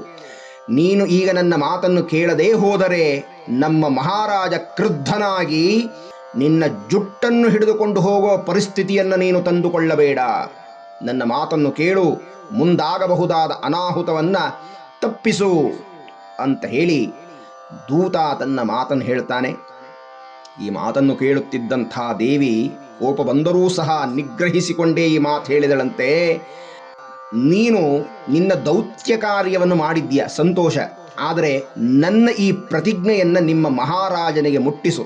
ನೀನು ಈಗ ನನ್ನ ಮಾತನ್ನು ಕೇಳದೇ ಹೋದರೆ ನಮ್ಮ ಮಹಾರಾಜ ಕ್ರುದ್ಧನಾಗಿ ನಿನ್ನ ಜುಟ್ಟನ್ನು ಹಿಡಿದುಕೊಂಡು ಹೋಗುವ ಪರಿಸ್ಥಿತಿಯನ್ನು ನೀನು ತಂದುಕೊಳ್ಳಬೇಡ. ನನ್ನ ಮಾತನ್ನು ಕೇಳು, ಮುಂದಾಗಬಹುದಾದ ಅನಾಹುತವನ್ನು ತಪ್ಪಿಸು ಅಂತ ಹೇಳಿ ದೂತ ತನ್ನ ಮಾತನ್ನು ಹೇಳ್ತಾನೆ. ಈ ಮಾತನ್ನು ಕೇಳುತ್ತಿದ್ದಂಥ ದೇವಿ ಕೋಪ ಬಂದರೂ ಸಹ ನಿಗ್ರಹಿಸಿಕೊಂಡೇ ಈ ಮಾತು ಹೇಳಿದಳಂತೆ, ನೀನು ನಿನ್ನ ದೌತ್ಯ ಕಾರ್ಯವನ್ನು ಮಾಡಿದ್ದೀಯ, ಸಂತೋಷ. ಆದರೆ ನನ್ನ ಈ ಪ್ರತಿಜ್ಞೆಯನ್ನು ನಿಮ್ಮ ಮಹಾರಾಜನಿಗೆ ಮುಟ್ಟಿಸು.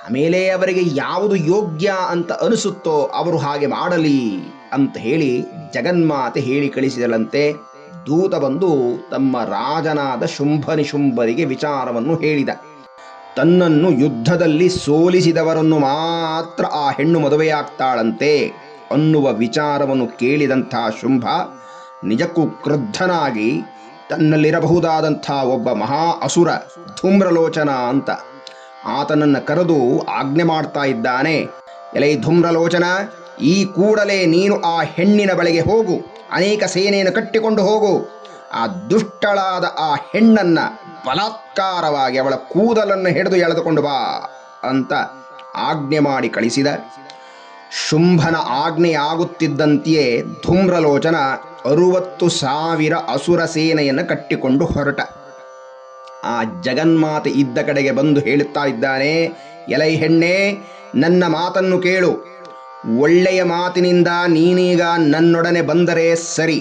ಆಮೇಲೆ ಅವರಿಗೆ ಯಾವುದು ಯೋಗ್ಯ ಅಂತ ಅನಿಸುತ್ತೋ ಅವರು ಹಾಗೆ ಮಾಡಲಿ ಅಂತ ಹೇಳಿ ಜಗನ್ಮಾತೆ ಹೇಳಿ ಕಳಿಸಿದಳಂತೆ. ದೂತ ಬಂದು ತಮ್ಮ ರಾಜನಾದ ಶುಂಭನಿಶುಂಭರಿಗೆ ವಿಚಾರವನ್ನು ಹೇಳಿದ. ತನ್ನನ್ನು ಯುದ್ಧದಲ್ಲಿ ಸೋಲಿಸಿದವರನ್ನು ಮಾತ್ರ ಆ ಹೆಣ್ಣು ಮದುವೆಯಾಗ್ತಾಳಂತೆ ಅನ್ನುವ ವಿಚಾರವನ್ನು ಕೇಳಿದಂಥ ಶುಂಭ ನಿಜಕ್ಕೂ ಕ್ರುದ್ಧನಾಗಿ ತನ್ನಲ್ಲಿರಬಹುದಾದಂಥ ಒಬ್ಬ ಮಹಾ ಅಸುರ ಧೂಮ್ರಲೋಚನ ಅಂತ ಆತನನ್ನು ಕರೆದು ಆಜ್ಞೆ ಮಾಡ್ತಾ ಇದ್ದಾನೆ. ಎಲೈ ಧೂಮ್ರಲೋಚನ, ಈ ಕೂಡಲೇ ನೀನು ಆ ಹೆಣ್ಣಿನ ಬಳಿಗೆ ಹೋಗು, ಅನೇಕ ಸೇನೆಯನ್ನು ಕಟ್ಟಿಕೊಂಡು ಹೋಗು. ಆ ದುಷ್ಟಳಾದ ಆ ಹೆಣ್ಣನ್ನ ಬಲಾತ್ಕಾರವಾಗಿ ಅವಳ ಕೂದಲನ್ನು ಹಿಡಿದು ಎಳೆದುಕೊಂಡು ಬಾ ಅಂತ ಆಜ್ಞೆ ಮಾಡಿ ಕಳಿಸಿದ. ಶುಂಭನ ಆಜ್ಞೆಯಾಗುತ್ತಿದ್ದಂತೆಯೇ ಧೂಮ್ರಲೋಚನ 60,000 ಅಸುರ ಸೇನೆಯನ್ನು ಕಟ್ಟಿಕೊಂಡು ಹೊರಟ. ಆ ಜಗನ್ಮಾತೆ ಇದ್ದ ಕಡೆಗೆ ಬಂದು ಹೇಳುತ್ತಾ ಇದ್ದಾನೆ, ಎಲೈ ಹೆಣ್ಣೆ, ನನ್ನ ಮಾತನ್ನು ಕೇಳು. ಒಳ್ಳೆಯ ಮಾತಿನಿಂದ ನೀನೀಗ ನನ್ನೊಡನೆ ಬಂದರೆ ಸರಿ,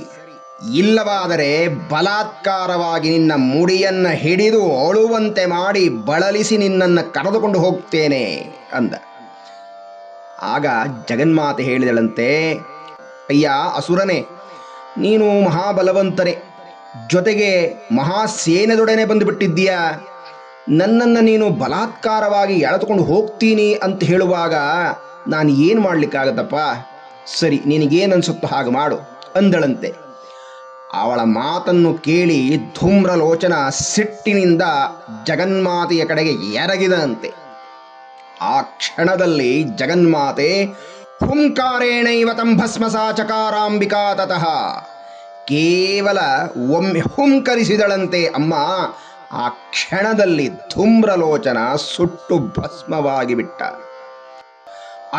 ಇಲ್ಲವಾದರೆ ಬಲಾತ್ಕಾರವಾಗಿ ನಿನ್ನ ಮುಡಿಯನ್ನು ಹಿಡಿದು ಅಳುವಂತೆ ಮಾಡಿ ಬಳಲಿಸಿ ನಿನ್ನನ್ನು ಕರೆದುಕೊಂಡು ಹೋಗ್ತೇನೆ ಅಂದ. ಆಗ ಜಗನ್ಮಾತೆ ಹೇಳಿದಳಂತೆ, ಅಯ್ಯ ಅಸುರನೇ, ನೀನು ಮಹಾಬಲವಂತನೇ, ಜೊತೆಗೆ ಮಹಾಸೇನೆದೊಡನೆ ಬಂದುಬಿಟ್ಟಿದ್ದೀಯಾ. ನನ್ನನ್ನು ನೀನು ಬಲಾತ್ಕಾರವಾಗಿ ಎಳೆದುಕೊಂಡು ಹೋಗ್ತೀನಿ ಅಂತ ಹೇಳುವಾಗ ನಾನು ಏನು ಮಾಡಲಿಕ್ಕಾಗತ್ತಪ್ಪ? ಸರಿ, ನಿನಗೇನು ಅನಿಸುತ್ತೋ ಹಾಗೆ ಮಾಡು ಅಂದಳಂತೆ. ಅವಳ ಮಾತನ್ನು ಕೇಳಿ ಧೂಮ್ರಲೋಚನ ಸಿಟ್ಟಿನಿಂದ ಜಗನ್ಮಾತೆಯ ಕಡೆಗೆ ಎರಗಿದನಂತೆ. ಆ ಕ್ಷಣದಲ್ಲಿ ಜಗನ್ಮಾತೆ ಹುಂಕಾರೇಣೈವ ತಂ ಭಸ್ಮಸಾ ಚಕಾರಾಂಬಿಕಾ ತತಃ, ಕೇವಲ ಒಮ್ಮೆ ಹುಂಕರಿಸಿದಳಂತೆ ಅಮ್ಮ. ಆ ಕ್ಷಣದಲ್ಲಿ ಧೂಮ್ರಲೋಚನ ಸುಟ್ಟು ಭಸ್ಮವಾಗಿ ಬಿಟ್ಟ.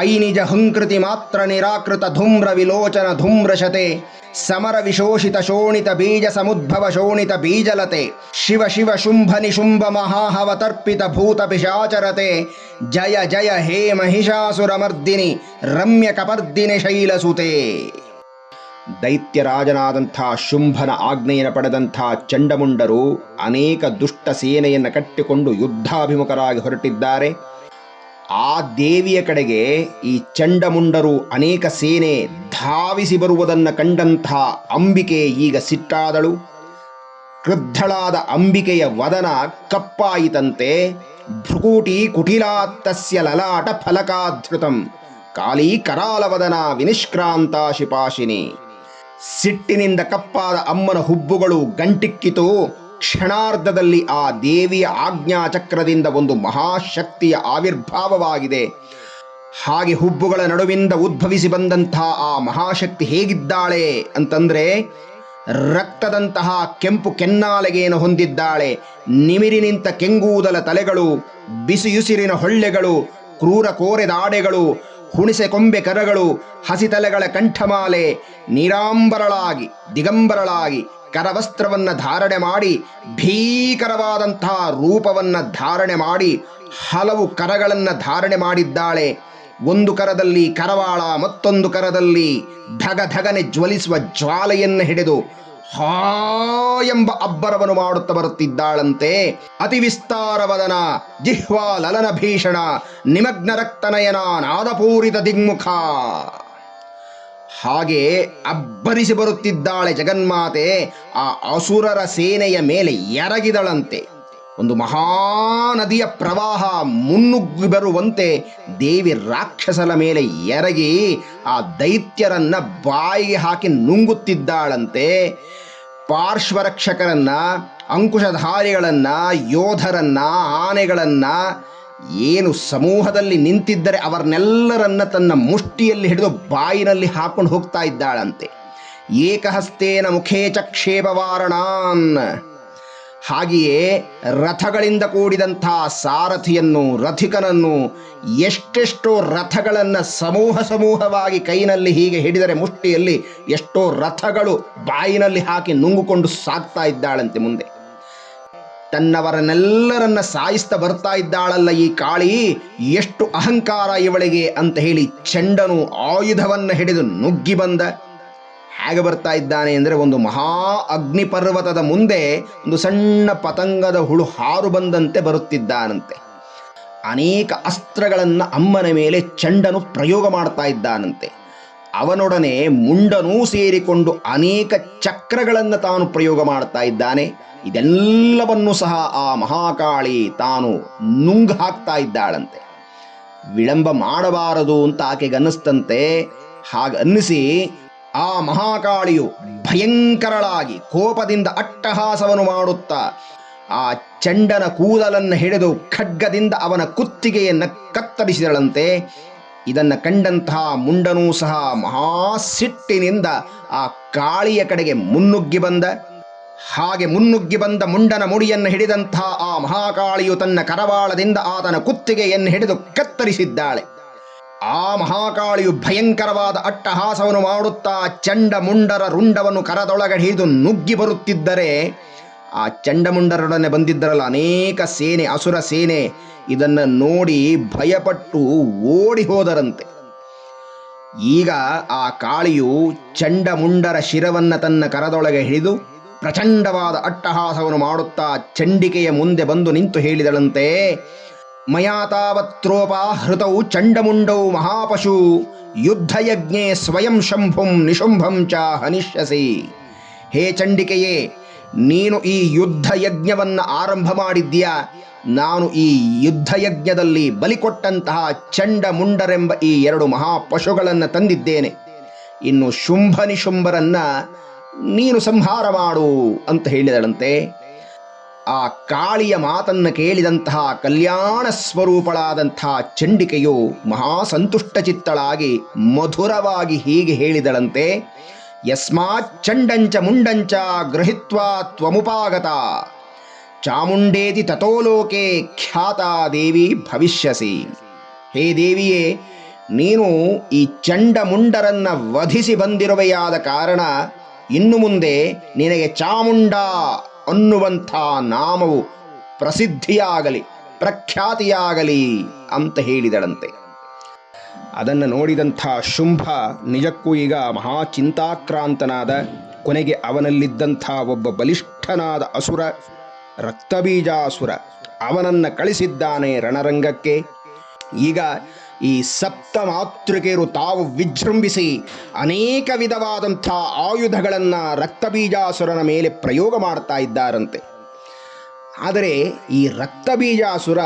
ಐ ನಿಜ ಹುಂಕೃತಿ ಮಾತ್ರ ನಿರಾಕೃತ ಧೂಮ್ರ ವಿಲೋಚನ ಧೂಮ್ರಶತೆ ಸಮರ ವಿಶೋಷಿತ ಶೋಣಿತ ಬೀಜ ಸಮುದ್ಭವ ಶೋಣಿತ ಬೀಜಲತೆ ಶಿವ ಶಿವ ಶುಂಭ ನಿಶುಂಭ ಮಹಾಹವತರ್ಪಿತ ಭೂತ ಪಿಶಾಚರತೆ ಜಯ ಜಯ ಹೇ ಮಹಿಷಾಸುರಮರ್ದಿನಿ ರಮ್ಯ ಕಪರ್ದಿನಿ ಶೈಲಸುತೆ. ದೈತ್ಯರಾಜನಾದಂಥ ಶುಂಭನ ಆಜ್ಞೆಯನ್ನು ಪಡೆದಂಥ ಚಂಡಮುಂಡರು ಅನೇಕ ದುಷ್ಟ ಸೇನೆಯನ್ನು ಕಟ್ಟಿಕೊಂಡು ಯುದ್ಧಾಭಿಮುಖರಾಗಿ ಹೊರಟಿದ್ದಾರೆ. ಆ ದೇವಿಯ ಕಡೆಗೆ ಈ ಚಂಡಮುಂಡರು ಅನೇಕ ಸೇನೆ ಧಾವಿಸಿ ಬರುವುದನ್ನು ಕಂಡಂಥ ಅಂಬಿಕೆ ಈಗ ಸಿಟ್ಟಾದಳು. ಕ್ರುದ್ಧಳಾದ ಅಂಬಿಕೆಯ ವದನ ಕಪ್ಪಾಯಿತಂತೆ. ಭ್ರುಕೂಟಿ ಕುಟಿಲಾತ್ತಸ್ಯ ಲಲಾಟ ಫಲಕಾಧೃತಂ ಕಾಳಿ ಕರಾಲವದನ ವಿನಿಷ್ಕ್ರಾಂತ ಶಿಪಾಶಿನಿ. ಸಿಟ್ಟಿನಿಂದ ಕಪ್ಪಾದ ಅಮ್ಮನ ಹುಬ್ಬುಗಳು ಗಂಟಿಕ್ಕಿತು. ಕ್ಷಣಾರ್ಧದಲ್ಲಿ ಆ ದೇವಿಯ ಆಜ್ಞಾಚಕ್ರದಿಂದ ಒಂದು ಮಹಾಶಕ್ತಿಯ ಆವಿರ್ಭಾವವಾಗಿದೆ. ಹಾಗೆ ಹುಬ್ಬುಗಳ ನಡುವಿಂದ ಉದ್ಭವಿಸಿ ಬಂದಂಥ ಆ ಮಹಾಶಕ್ತಿ ಹೇಗಿದ್ದಾಳೆ ಅಂತಂದ್ರೆ, ರಕ್ತದಂತಹ ಕೆಂಪು ಕೆನ್ನಾಲೆಗೆಯನ್ನು ಹೊಂದಿದ್ದಾಳೆ. ನಿಮಿರಿ ನಿಂತ ಕೆಂಗೂದಲ ತಲೆಗಳು, ಬಿಸಿಯುಸಿರಿನ ಹೊಳ್ಳೆಗಳು, ಕ್ರೂರ ಕೋರೆದಾಡೆಗಳು, ಹುಣಿಸೆ ಕೊಂಬೆ ಕರಗಳು, ಹಸಿತಲೆಗಳ ಕಂಠಮಾಲೆ, ನೀರಾಂಬರಳಾಗಿ ದಿಗಂಬರಳಾಗಿ ಕರವಸ್ತ್ರವನ್ನು ಧಾರಣೆ ಮಾಡಿ ಭೀಕರವಾದಂತಹ ರೂಪವನ್ನು ಧಾರಣೆ ಮಾಡಿ ಹಲವು ಕರಗಳನ್ನು ಧಾರಣೆ ಮಾಡಿದ್ದಾಳೆ. ಒಂದು ಕರದಲ್ಲಿ ಕರವಾಳ, ಮತ್ತೊಂದು ಕರದಲ್ಲಿ ಧಗಧಗನೆ ಜ್ವಲಿಸುವ ಜ್ವಾಲೆಯನ್ನು ಹಿಡಿದು ಹಾ ಎಂಬ ಅಬ್ಬರವನ್ನು ಮಾಡುತ್ತಾ ಬರುತ್ತಿದ್ದಾಳಂತೆ. ಅತಿ ವಿಸ್ತಾರವದನ ಜಿಹ್ವಾ ಲಲನ ಭೀಷಣ ನಿಮಗ್ನ ರಕ್ತನಯನ ನಾದಪೂರಿತ ದಿಗ್ಮುಖ. ಹಾಗೆ ಅಬ್ಬರಿಸಿ ಬರುತ್ತಿದ್ದಾಳೆ ಜಗನ್ಮಾತೆ. ಆ ಅಸುರರ ಸೇನೆಯ ಮೇಲೆ ಎರಗಿದಳಂತೆ. ಒಂದು ಮಹಾನದಿಯ ಪ್ರವಾಹ ಮುನ್ನುಗ್ಗಿ ಬರುವಂತೆ ದೇವಿ ರಾಕ್ಷಸರ ಮೇಲೆ ಎರಗಿ ಆ ದೈತ್ಯರನ್ನ ಬಾಯಿಗೆ ಹಾಕಿ ನುಂಗುತ್ತಿದ್ದಾಳಂತೆ. ಪಾರ್ಶ್ವರಕ್ಷಕರನ್ನ ಅಂಕುಶಧಾರಿಗಳನ್ನು, ಯೋಧರನ್ನು, ಆನೆಗಳನ್ನು, ಏನು ಸಮೂಹದಲ್ಲಿ ನಿಂತಿದ್ದರೆ ಅವರನ್ನೆಲ್ಲರನ್ನ ತನ್ನ ಮುಷ್ಟಿಯಲ್ಲಿ ಹಿಡಿದು ಬಾಯಿನಲ್ಲಿ ಹಾಕೊಂಡು ಹೋಗ್ತಾ ಇದ್ದಾಳಂತೆ. ಏಕಹಸ್ತೇನ ಮುಖೇ ಚಕ್ಷೇಪವಾರಣಾನ್. ಹಾಗೆಯೇ ರಥಗಳಿಂದ ಕೂಡಿದಂಥ ಸಾರಥಿಯನ್ನು, ರಥಿಕನನ್ನು, ಎಷ್ಟೆಷ್ಟೋ ರಥಗಳನ್ನು ಸಮೂಹವಾಗಿ ಕೈನಲ್ಲಿ ಹೀಗೆ ಹಿಡಿದರೆ ಮುಷ್ಟಿಯಲ್ಲಿ ಎಷ್ಟೋ ರಥಗಳು ಬಾಯಿನಲ್ಲಿ ಹಾಕಿ ನುಂಗುಕೊಂಡು ಸಾಗ್ತಾ ಇದ್ದಾಳಂತೆ ಮುಂದೆ. ತನ್ನವರನ್ನೆಲ್ಲರನ್ನ ಸಾಯಿಸ್ತಾ ಬರ್ತಾ ಇದ್ದಾಳಲ್ಲ ಈ ಕಾಳಿ, ಎಷ್ಟು ಅಹಂಕಾರ ಇವಳಿಗೆ ಅಂತ ಹೇಳಿ ಚಂಡನು ಆಯುಧವನ್ನು ಹಿಡಿದು ನುಗ್ಗಿ ಬಂದ. ಹೇಗೆ ಬರ್ತಾ ಇದ್ದಾನೆ ಅಂದರೆ, ಒಂದು ಮಹಾ ಅಗ್ನಿ ಪರ್ವತದ ಮುಂದೆ ಒಂದು ಸಣ್ಣ ಪತಂಗದ ಹುಳು ಹಾರು ಬಂದಂತೆ ಬರುತ್ತಿದ್ದಾನಂತೆ. ಅನೇಕ ಅಸ್ತ್ರಗಳನ್ನು ಅಮ್ಮನ ಮೇಲೆ ಚಂಡನು ಪ್ರಯೋಗ ಮಾಡ್ತಾ ಇದ್ದಾನಂತೆ. ಅವನೊಡನೆ ಮುಂಡನೂ ಸೇರಿಕೊಂಡು ಅನೇಕ ಚಕ್ರಗಳನ್ನು ತಾನು ಪ್ರಯೋಗ ಮಾಡ್ತಾ ಇದ್ದಾನೆ. ಇದೆಲ್ಲವನ್ನೂ ಸಹ ಆ ಮಹಾಕಾಳಿ ತಾನು ನುಂಗು ಹಾಕ್ತಾ ಇದ್ದಾಳಂತೆ. ವಿಳಂಬ ಮಾಡಬಾರದು ಅಂತ ಆಕೆಗೆ ಅನ್ನಿಸ್ತಂತೆ. ಹಾಗನ್ನಿಸಿ ಆ ಮಹಾಕಾಳಿಯು ಭಯಂಕರಳಾಗಿ ಕೋಪದಿಂದ ಅಟ್ಟಹಾಸವನ್ನು ಮಾಡುತ್ತಾ ಆ ಚಂಡನ ಕೂದಲನ್ನು ಹಿಡಿದು ಖಡ್ಗದಿಂದ ಅವನ ಕುತ್ತಿಗೆಯನ್ನು ಕತ್ತರಿಸಿದಳಂತೆ. ಇದನ್ನು ಕಂಡಂತಹ ಮುಂಡನೂ ಸಹ ಮಹಾಸಿಟ್ಟಿನಿಂದ ಆ ಕಾಳಿಯ ಕಡೆಗೆ ಮುನ್ನುಗ್ಗಿ ಬಂದ. ಹಾಗೆ ಮುನ್ನುಗ್ಗಿ ಬಂದ ಮುಂಡನ ಮುಡಿಯನ್ನು ಹಿಡಿದಂತಹ ಆ ಮಹಾಕಾಳಿಯು ತನ್ನ ಕರವಾಳದಿಂದ ಆತನ ಕುತ್ತಿಗೆಯನ್ನು ಹಿಡಿದು ಕತ್ತರಿಸಿದ್ದಾಳೆ. ಆ ಮಹಾಕಾಳಿಯು ಭಯಂಕರವಾದ ಅಟ್ಟಹಾಸವನ್ನು ಮಾಡುತ್ತಾ ಚಂಡ ಮುಂಡರ ರುಂಡವನ್ನು ಕರದೊಳಗಡೆ ಹಿಡಿದು ನುಗ್ಗಿ ಬರುತ್ತಿದ್ದರೆ, ಆ ಚಂಡಮುಂಡರೊಡನೆ ಬಂದಿದ್ದರಲ್ಲ ಅನೇಕ ಸೇನೆ, ಅಸುರ ಸೇನೆ, ಇದನ್ನು ನೋಡಿ ಭಯಪಟ್ಟು ಓಡಿ ಹೋದರಂತೆ. ಈಗ ಆ ಕಾಳಿಯು ಚಂಡಮುಂಡರ ಶಿರವನ್ನು ತನ್ನ ಕರದೊಳಗೆ ಹಿಡಿದು ಪ್ರಚಂಡವಾದ ಅಟ್ಟಹಾಸವನ್ನು ಮಾಡುತ್ತಾ ಚಂಡಿಕೆಯ ಮುಂದೆ ಬಂದು ನಿಂತು ಹೇಳಿದಳಂತೆ, ಮಯಾ ತಾವತ್ರೋಪಾಹೃತೌ ಚಂಡಮುಂಡೌ ಮಹಾಪಶು ಯುದ್ಧಯಜ್ಞೆ ಸ್ವಯಂ ಶಂಭುಂ ನಿಶುಂಭಂ ಚ ಹನಿಷ್ಯಸಿ. ಹೇ ಚಂಡಿಕೆಯೇ, ನೀನು ಈ ಯುದ್ಧಯಜ್ಞವನ್ನು ಆರಂಭ ಮಾಡಿದ್ದೀಯಾ. ನಾನು ಈ ಯುದ್ಧಯಜ್ಞದಲ್ಲಿ ಬಲಿಕೊಟ್ಟಂತಹ ಚಂಡಮುಂಡರೆಂಬ ಈ 2 ಮಹಾಪಶುಗಳನ್ನು ತಂದಿದ್ದೇನೆ. ಇನ್ನು ಶುಂಭ ನಿಶುಂಭರನ್ನ ನೀನು ಸಂಹಾರ ಮಾಡು ಅಂತ ಹೇಳಿದಳಂತೆ. ಆ ಕಾಳಿಯ ಮಾತನ್ನು ಕೇಳಿದಂತಹ ಕಲ್ಯಾಣ ಸ್ವರೂಪಳಾದಂತಹ ಚಂಡಿಕೆಯು ಮಹಾಸಂತುಷ್ಟ ಚಿತ್ತಳಾಗಿ ಮಧುರವಾಗಿ ಹೀಗೆ ಹೇಳಿದಳಂತೆ, ಯಸ್ಮಾತ್ ಚಂಡಂಚ ಮುಂಡಂಚ ಗೃಹಿತ್ವಾ ತ್ವಮುಪಾಗತ ಚಾಮುಂಡೇತಿ ತಥೋಲೋಕೆ ಖ್ಯಾತಾ ದೇವಿ ಭವಿಷ್ಯಸಿ. ಹೇ ದೇವಿಯೇ, ನೀನು ಈ ಚಂಡಮುಂಡರನ್ನ ವಧಿಸಿ ಬಂದಿರುವೆಯಾದ ಕಾರಣ ಇನ್ನು ಮುಂದೆ ನಿನಗೆ ಚಾಮುಂಡ ಅನ್ನುವಂಥ ನಾಮವು ಪ್ರಸಿದ್ಧಿಯಾಗಲಿ, ಪ್ರಖ್ಯಾತಿಯಾಗಲಿ ಅಂತ ಹೇಳಿದಳಂತೆ. ಅದನ್ನು ನೋಡಿದಂಥ ಶುಂಭ ನಿಜಕ್ಕೂ ಈಗ ಮಹಾಚಿಂತಾಕ್ರಾಂತನಾದ. ಕೊನೆಗೆ ಅವನಲ್ಲಿದ್ದಂಥ ಒಬ್ಬ ಬಲಿಷ್ಠನಾದ ಅಸುರ, ರಕ್ತಬೀಜಾಸುರ, ಅವನನ್ನು ಕಳಿಸಿದ್ದಾನೆ ರಣರಂಗಕ್ಕೆ. ಈಗ ಈ ಸಪ್ತ ಮಾತೃಕೆಯರು ತಾವು ವಿಜೃಂಭಿಸಿ ಅನೇಕ ವಿಧವಾದಂಥ ಆಯುಧಗಳನ್ನು ರಕ್ತಬೀಜಾಸುರನ ಮೇಲೆ ಪ್ರಯೋಗ ಮಾಡ್ತಾ ಇದ್ದಾರಂತೆ. ಆದರೆ ಈ ರಕ್ತಬೀಜಾಸುರ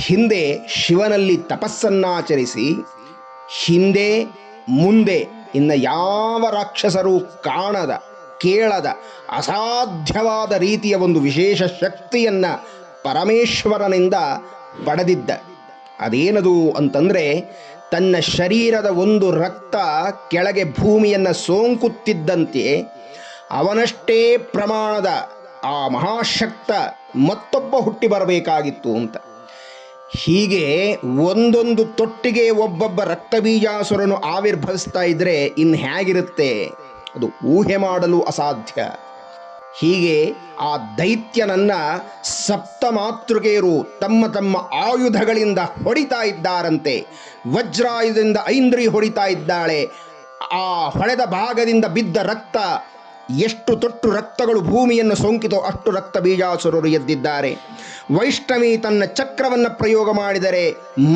ಹಿಂದೆ ಶಿವನಲ್ಲಿ ತಪಸ್ಸನ್ನಾಚರಿಸಿ ಹಿಂದೆ ಮುಂದೆ ಇನ್ನು ಯಾವ ರಾಕ್ಷಸರು ಕಾಣದ, ಕೇಳದ, ಅಸಾಧ್ಯವಾದ ರೀತಿಯ ಒಂದು ವಿಶೇಷ ಶಕ್ತಿಯನ್ನು ಪರಮೇಶ್ವರನಿಂದ ಪಡೆದಿದ್ದ. ಅದೇನದು ಅಂತಂದರೆ, ತನ್ನ ಶರೀರದ ಒಂದು ರಕ್ತ ಕೆಳಗೆ ಭೂಮಿಯನ್ನು ಸೋಂಕುತ್ತಿದ್ದಂತೆ ಅವನಷ್ಟೇ ಪ್ರಮಾಣದ ಆ ಮಹಾಶಕ್ತ ಮತ್ತೊಬ್ಬ ಹುಟ್ಟಿ ಬರಬೇಕಾಗಿತ್ತು ಅಂತ. ಹೀಗೆ ಒಂದೊಂದು ತೊಟ್ಟಿಗೆ ಒಬ್ಬೊಬ್ಬ ರಕ್ತಬೀಜಾಸುರನು ಆವಿರ್ಭವಿಸ್ತಾ ಇದ್ರೆ ಇನ್ನು ಹೇಗಿರುತ್ತೆ, ಅದು ಊಹೆ ಮಾಡಲು ಅಸಾಧ್ಯ. ಹೀಗೆ ಆ ದೈತ್ಯನನ್ನ ಸಪ್ತ ಮಾತೃಕೆಯರು ತಮ್ಮ ತಮ್ಮ ಆಯುಧಗಳಿಂದ ಹೊಡಿತಾ ಇದ್ದಾರಂತೆ. ವಜ್ರಾಯುಧದಿಂದ ಐಂದ್ರಿ ಹೊಡಿತಾ ಇದ್ದಾಳೆ. ಆ ಹೊಡೆದ ಭಾಗದಿಂದ ಬಿದ್ದ ರಕ್ತ, ಎಷ್ಟು ತೊಟ್ಟು ರಕ್ತಗಳು ಭೂಮಿಯನ್ನು ಸೋಂಕಿತೋ ಅಷ್ಟು ರಕ್ತ ಬೀಜಾಸುರರು ಎದ್ದಿದ್ದಾರೆ. ವೈಷ್ಣವಿ ತನ್ನ ಚಕ್ರವನ್ನು ಪ್ರಯೋಗ ಮಾಡಿದರೆ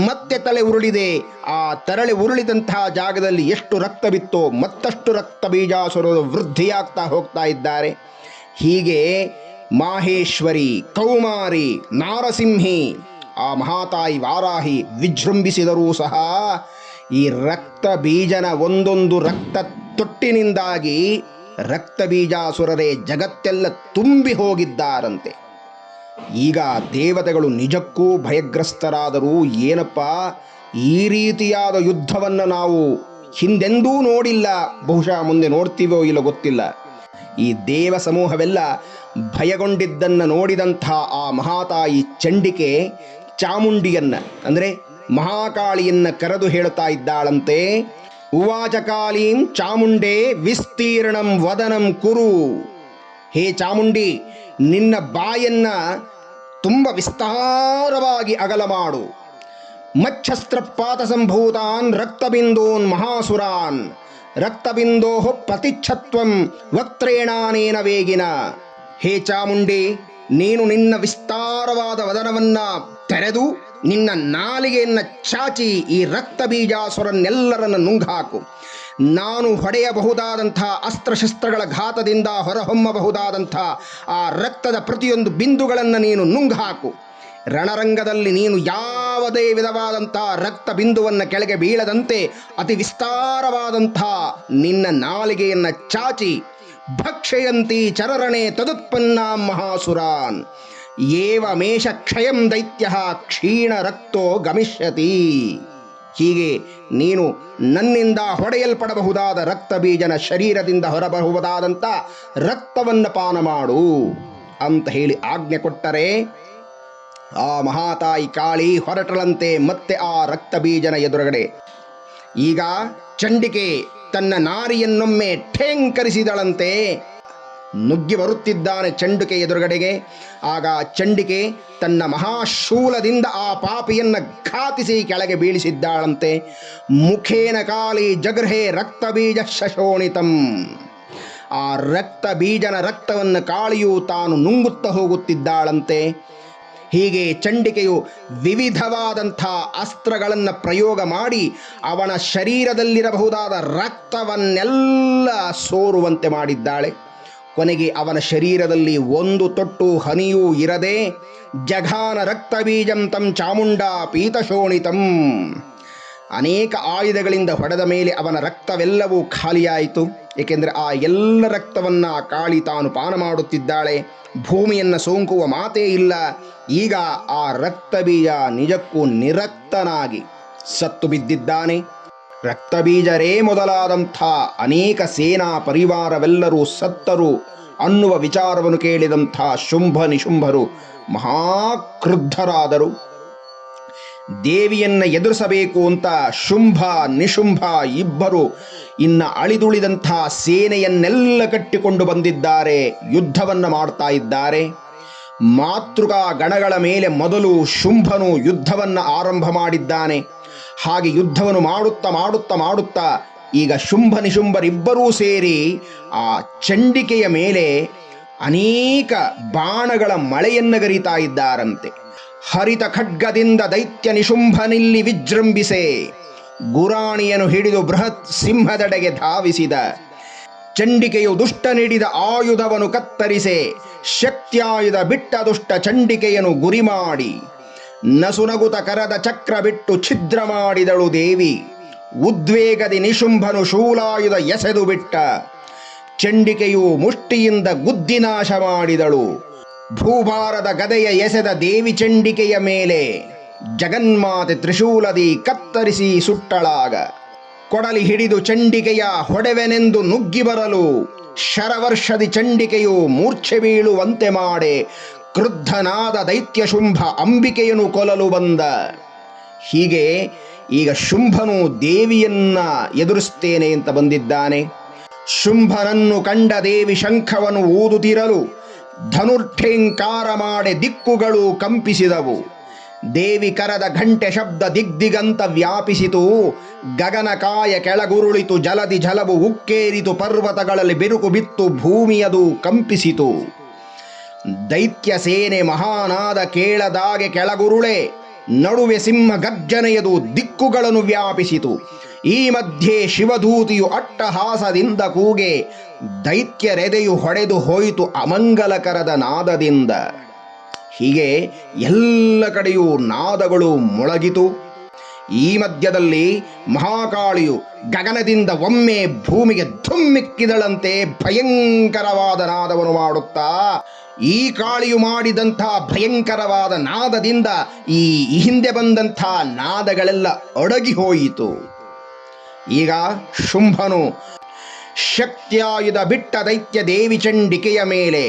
ಮತ್ತೆ ತಲೆ ಉರುಳಿದೆ. ಆ ತರಳೆ ಉರುಳಿದಂತಹ ಜಾಗದಲ್ಲಿ ಎಷ್ಟು ರಕ್ತ ಬಿತ್ತೋ ಮತ್ತಷ್ಟು ರಕ್ತ ಬೀಜಾಸುರರು ವೃದ್ಧಿಯಾಗ್ತಾ ಹೋಗ್ತಾ ಇದ್ದಾರೆ. ಹೀಗೆ ಮಾಹೇಶ್ವರಿ, ಕೌಮಾರಿ, ನಾರಸಿಂಹಿ, ಆ ಮಹಾತಾಯಿ ವಾರಾಹಿ ವಿಜೃಂಭಿಸಿದರೂ ಸಹ ಈ ರಕ್ತ ಬೀಜನ ಒಂದೊಂದು ರಕ್ತ ತೊಟ್ಟಿನಿಂದಾಗಿ ರಕ್ತಬೀಜಾಸುರರೇ ಜಗತ್ತೆಲ್ಲ ತುಂಬಿ ಹೋಗಿದ್ದಾರಂತೆ. ಈಗ ದೇವತೆಗಳು ನಿಜಕ್ಕೂ ಭಯಗ್ರಸ್ತರಾದರೂ, ಏನಪ್ಪ ಈ ರೀತಿಯಾದ ಯುದ್ಧವನ್ನು ನಾವು ಹಿಂದೆಂದೂ ನೋಡಿಲ್ಲ, ಬಹುಶಃ ಮುಂದೆ ನೋಡ್ತೀವೋ ಇಲ್ಲೋ ಗೊತ್ತಿಲ್ಲ. ಈ ದೇವ ಸಮೂಹವೆಲ್ಲ ಭಯಗೊಂಡಿದ್ದನ್ನು ನೋಡಿದಂಥ ಆ ಮಹಾತಾಯಿ ಚಂಡಿಕೆ ಚಾಮುಂಡಿಯನ್ನ ಅಂದರೆ ಮಹಾಕಾಳಿಯನ್ನ ಕರೆದು ಹೇಳ್ತಾ ಇದ್ದಾಳಂತೆ. ಉವಾಚ ಕಾಳೀಂ ಚಾಮುಂಡೇ ವಿಸ್ತೀರ್ಣಂ ವದನಂ ಕುರು. ಹೇ ಚಾಮುಂಡಿ, ನಿನ್ನ ಬಾಯನ್ನ ತುಂಬ ವಿಸ್ತಾರವಾಗಿ ಅಗಲ ಮಾಡು. ಮಚ್ಛಸ್ತ್ರಪಾತ ಸಂಭೂತಾನ್ ರಕ್ತಬಿಂದೂನ್ ಮಹಾಸುರಾನ್ ರಕ್ತಬಿಂದೋ ಪ್ರತಿಚ್ಛತ್ವಂ ವಕ್ತ್ರೇಣಾನೇನ ವೇಗಿನ. ಹೇ ಚಾಮುಂಡಿ, ನೀನು ನಿನ್ನ ವಿಸ್ತಾರವಾದ ವದನವನ್ನ ತೆರೆದು ನಿನ್ನ ನಾಲಿಗೆಯನ್ನು ಚಾಚಿ ಈ ರಕ್ತ ಬೀಜಾಸುರನ್ನೆಲ್ಲರನ್ನು ನುಂಗಾಕು. ನಾನು ಹೊಡೆಯಬಹುದಾದಂಥ ಅಸ್ತ್ರಶಸ್ತ್ರಗಳ ಘಾತದಿಂದ ಹೊರಹೊಮ್ಮಬಹುದಾದಂಥ ಆ ರಕ್ತದ ಪ್ರತಿಯೊಂದು ಬಿಂದುಗಳನ್ನು ನೀನು ನುಂಗಾಕು. ರಣರಂಗದಲ್ಲಿ ನೀನು ಯಾವುದೇ ವಿಧವಾದಂಥ ರಕ್ತ ಬಿಂದುವನ್ನು ಕೆಳಗೆ ಬೀಳದಂತೆ ಅತಿ ವಿಸ್ತಾರವಾದಂಥ ನಿನ್ನ ನಾಲಿಗೆಯನ್ನು ಚಾಚಿ ಭಕ್ಷಯಂತಿ ಚರರಣೆ ತದುತ್ಪನ್ನ ಮಹಾಸುರಾನ್ ಏವಮೇಷ ಕ್ಷಯಂ ದೈತ್ಯ ಕ್ಷೀಣ ರಕ್ತೋ ಗಮಿಷ್ಯತಿ. ಹೀಗೆ ನೀನು ನನ್ನಿಂದ ಹೊಡೆಯಲ್ಪಡಬಹುದಾದ ರಕ್ತ ಬೀಜನ ಶರೀರದಿಂದ ಹೊರಬಹುದಾದಂಥ ರಕ್ತವನ್ನು ಪಾನ ಮಾಡು ಅಂತ ಹೇಳಿ ಆಜ್ಞೆ ಕೊಟ್ಟರೆ ಆ ಮಹಾತಾಯಿ ಕಾಳಿ ಹೊರಟಳಂತೆ ಮತ್ತೆ ಆ ರಕ್ತ ಬೀಜನ ಎದುರುಗಡೆ. ಈಗ ಚಂಡಿಕೆ ತನ್ನ ನಾರಿಯನ್ನೊಮ್ಮೆ ಠೇಂಕರಿಸಿದಳಂತೆ. ನುಗ್ಗಿ ಬರುತ್ತಿದ್ದಾನೆ ಚಂಡಿಕೆ ಎದುರುಗಡೆಗೆ. ಆಗ ಚಂಡಿಕೆ ತನ್ನ ಮಹಾಶೂಲದಿಂದ ಆ ಪಾಪಿಯನ್ನು ಘಾತಿಸಿ ಕೆಳಗೆ ಬೀಳಿಸಿದ್ದಾಳಂತೆ. ಮುಖೇನ ಕಾಳಿ ಜಗೃಹೆ ರಕ್ತ ಬೀಜ ಶಶೋಣಿತಂ. ಆ ರಕ್ತ ಬೀಜನ ರಕ್ತವನ್ನು ಕಾಳಿಯು ತಾನು ನುಂಗುತ್ತಾ ಹೋಗುತ್ತಿದ್ದಾಳಂತೆ. ಹೀಗೆ ಚಂಡಿಕೆಯು ವಿವಿಧವಾದಂಥ ಅಸ್ತ್ರಗಳನ್ನು ಪ್ರಯೋಗ ಮಾಡಿ ಅವನ ಶರೀರದಲ್ಲಿರಬಹುದಾದ ರಕ್ತವನ್ನೆಲ್ಲ ಸೋರುವಂತೆ ಮಾಡಿದ್ದಾಳೆ. ಕೊನೆಗೆ ಅವನ ಶರೀರದಲ್ಲಿ ಒಂದು ತೊಟ್ಟು ಹನಿಯೂ ಇರದೆ ಜಘಾನ ರಕ್ತ ಬೀಜಂ ತಂ ಚಾಮುಂಡಾ ಪೀತಶೋಣಿತಂ. ಅನೇಕ ಆಯುಧಗಳಿಂದ ಹೊಡೆದ ಮೇಲೆ ಅವನ ರಕ್ತವೆಲ್ಲವೂ ಖಾಲಿಯಾಯಿತು. ಏಕೆಂದರೆ ಆ ಎಲ್ಲ ರಕ್ತವನ್ನು ಕಾಳಿ ತಾನು ಪಾನ ಮಾಡುತ್ತಿದ್ದಾಳೆ. ಭೂಮಿಯನ್ನು ಸೋಂಕುವ ಮಾತೇ ಇಲ್ಲ. ಈಗ ಆ ರಕ್ತ ಬೀಜ ನಿಜಕ್ಕೂ ನಿರಕ್ತನಾಗಿ ಸತ್ತು ಬಿದ್ದಿದ್ದಾನೆ. ರಕ್ತಬೀಜರೇ ಮೊದಲಾದಂಥ ಅನೇಕ ಸೇನಾ ಪರಿವಾರವೆಲ್ಲರೂ ಸತ್ತರು ಅನ್ನುವ ವಿಚಾರವನ್ನು ಕೇಳಿದಂಥ ಶುಂಭ ನಿಶುಂಭರು ಮಹಾಕ್ರುದ್ಧರಾದರು. ದೇವಿಯನ್ನು ಎದುರಿಸಬೇಕು ಅಂತ ಶುಂಭ ನಿಶುಂಭ ಇಬ್ಬರು ಇನ್ನು ಅಳಿದುಳಿದಂಥ ಸೇನೆಯನ್ನೆಲ್ಲ ಕಟ್ಟಿಕೊಂಡು ಬಂದಿದ್ದಾರೆ. ಯುದ್ಧವನ್ನು ಮಾಡ್ತಾ ಇದ್ದಾರೆ. ಮಾತೃಕಾ ಗಣಗಳ ಮೇಲೆ ಮೊದಲು ಶುಂಭನು ಯುದ್ಧವನ್ನು ಆರಂಭ ಮಾಡಿದ್ದಾನೆ. ಹಾಗೆ ಯುದ್ಧವನ್ನು ಮಾಡುತ್ತಾ ಈಗ ಶುಂಭ ನಿಶುಂಭರಿಬ್ಬರೂ ಸೇರಿ ಆ ಚಂಡಿಕೆಯ ಮೇಲೆ ಅನೇಕ ಬಾಣಗಳ ಮಳೆಯನ್ನು ಗರಿತಾ ಇದ್ದಾರಂತೆ. ಹರಿತ ಖಡ್ಗದಿಂದ ದೈತ್ಯ ನಿಶುಂಭನಿಲ್ಲಿ ವಿಜೃಂಭಿಸೆ ಗುರಾಣಿಯನ್ನು ಹಿಡಿದು ಬೃಹತ್ ಸಿಂಹದೆಡೆಗೆ ಧಾವಿಸಿದ. ಚಂಡಿಕೆಯು ದುಷ್ಟ ನೀಡಿದ ಆಯುಧವನ್ನು ಕತ್ತರಿಸೆ ಶಕ್ತ್ಯಾಯುಧ ಬಿಟ್ಟ ದುಷ್ಟ ಚಂಡಿಕೆಯನ್ನು ಗುರಿ ಮಾಡಿ ನಸುನಗುತ ಕರದ ಚಕ್ರ ಬಿಟ್ಟು ಛಿದ್ರ ಮಾಡಿದಳು ದೇವಿ. ಉದ್ವೇಗದಿ ನಿಶುಂಭನು ಶೂಲಾಯುಧ ಎಸೆದು ಬಿಟ್ಟ. ಚಂಡಿಕೆಯು ಮುಷ್ಟಿಯಿಂದ ಗುದ್ದಿನಾಶ ಮಾಡಿದಳು. ಭೂಭಾರದ ಗದೆಯ ಎಸೆದ ದೇವಿ ಚಂಡಿಕೆಯ ಮೇಲೆ ಜಗನ್ಮಾತೆ ತ್ರಿಶೂಲದಿ ಕತ್ತರಿಸಿ ಸುಟ್ಟಳಾಗ. ಕೊಡಲಿ ಹಿಡಿದು ಚಂಡಿಕೆಯ ಹೊಡೆವೆನೆಂದು ನುಗ್ಗಿ ಬರಲು ಶರವರ್ಷದಿ ಚಂಡಿಕೆಯು ಮೂರ್ಛೆ ಬೀಳುವಂತೆ ಮಾಡೆ ಕ್ರುದ್ಧನಾದ ದೈತ್ಯ ಶುಂಭ ಅಂಬಿಕೆಯನ್ನು ಕೊಲ್ಲಲು ಬಂದ. ಹೀಗೆ ಈಗ ಶುಂಭನು ದೇವಿಯನ್ನ ಎದುರಿಸ್ತೇನೆ ಅಂತ ಬಂದಿದ್ದಾನೆ. ಶುಂಭನನ್ನು ಕಂಡ ದೇವಿ ಶಂಖವನ್ನು ಊದುತ್ತಿರಲು ಧನುರ್ಠೇಂಕಾರ ಮಾಡಿ ದಿಕ್ಕುಗಳು ಕಂಪಿಸಿದವು. ದೇವಿ ಕರದ ಘಂಟೆ ಶಬ್ದ ದಿಗ್ದಿಗಂತ ವ್ಯಾಪಿಸಿತು. ಗಗನಕಾಯ ಕೆಳಗುರುಳಿತು, ಜಲದಿ ಜಲವು ಉಕ್ಕೇರಿತು, ಪರ್ವತಗಳಲ್ಲಿ ಬಿರುಕು ಬಿತ್ತು, ಭೂಮಿಯದು ಕಂಪಿಸಿತು. ದೈತ್ಯ ಸೇನೆ ಮಹಾನಾದ ಕೇಳದಾಗೆ ಕೆಳಗುರುಳೆ, ನಡುವೆ ಸಿಂಹ ಗರ್ಜನೆಯದು ದಿಕ್ಕುಗಳನ್ನು ವ್ಯಾಪಿಸಿತು. ಈ ಮಧ್ಯೆ ಶಿವದೂತಿಯು ಅಟ್ಟಹಾಸದಿಂದ ಕೂಗೆ ದೈತ್ಯರೆದೆಯು ಹೊಡೆದು ಹೋಯಿತು ಅಮಂಗಲಕರದ ನಾದದಿಂದ. ಹೀಗೆ ಎಲ್ಲ ಕಡೆಯೂ ನಾದಗಳು ಮೊಳಗಿತು. ಈ ಮಧ್ಯದಲ್ಲಿ ಮಹಾಕಾಳಿಯು ಗಗನದಿಂದ ಒಮ್ಮೆ ಭೂಮಿಗೆ ಧುಮ್ಮಿಕ್ಕಿದಳಂತೆ ಭಯಂಕರವಾದ ನಾದವನ್ನು ಮಾಡುತ್ತಾ, ಈ ಕಾಳಿಯು ಮಾಡಿದಂಥ ಭಯಂಕರವಾದ ನಾದದಿಂದ ಈ ಹಿಂದೆ ಬಂದಂಥ ನಾದಗಳೆಲ್ಲ ಅಡಗಿ ಹೋಯಿತು. ಈಗ ಶುಂಭನು ಶಕ್ತ್ಯಾಯುಧ ಬಿಟ್ಟ ದೈತ್ಯ ದೇವಿ ಚಂಡಿಕೆಯ ಮೇಲೆ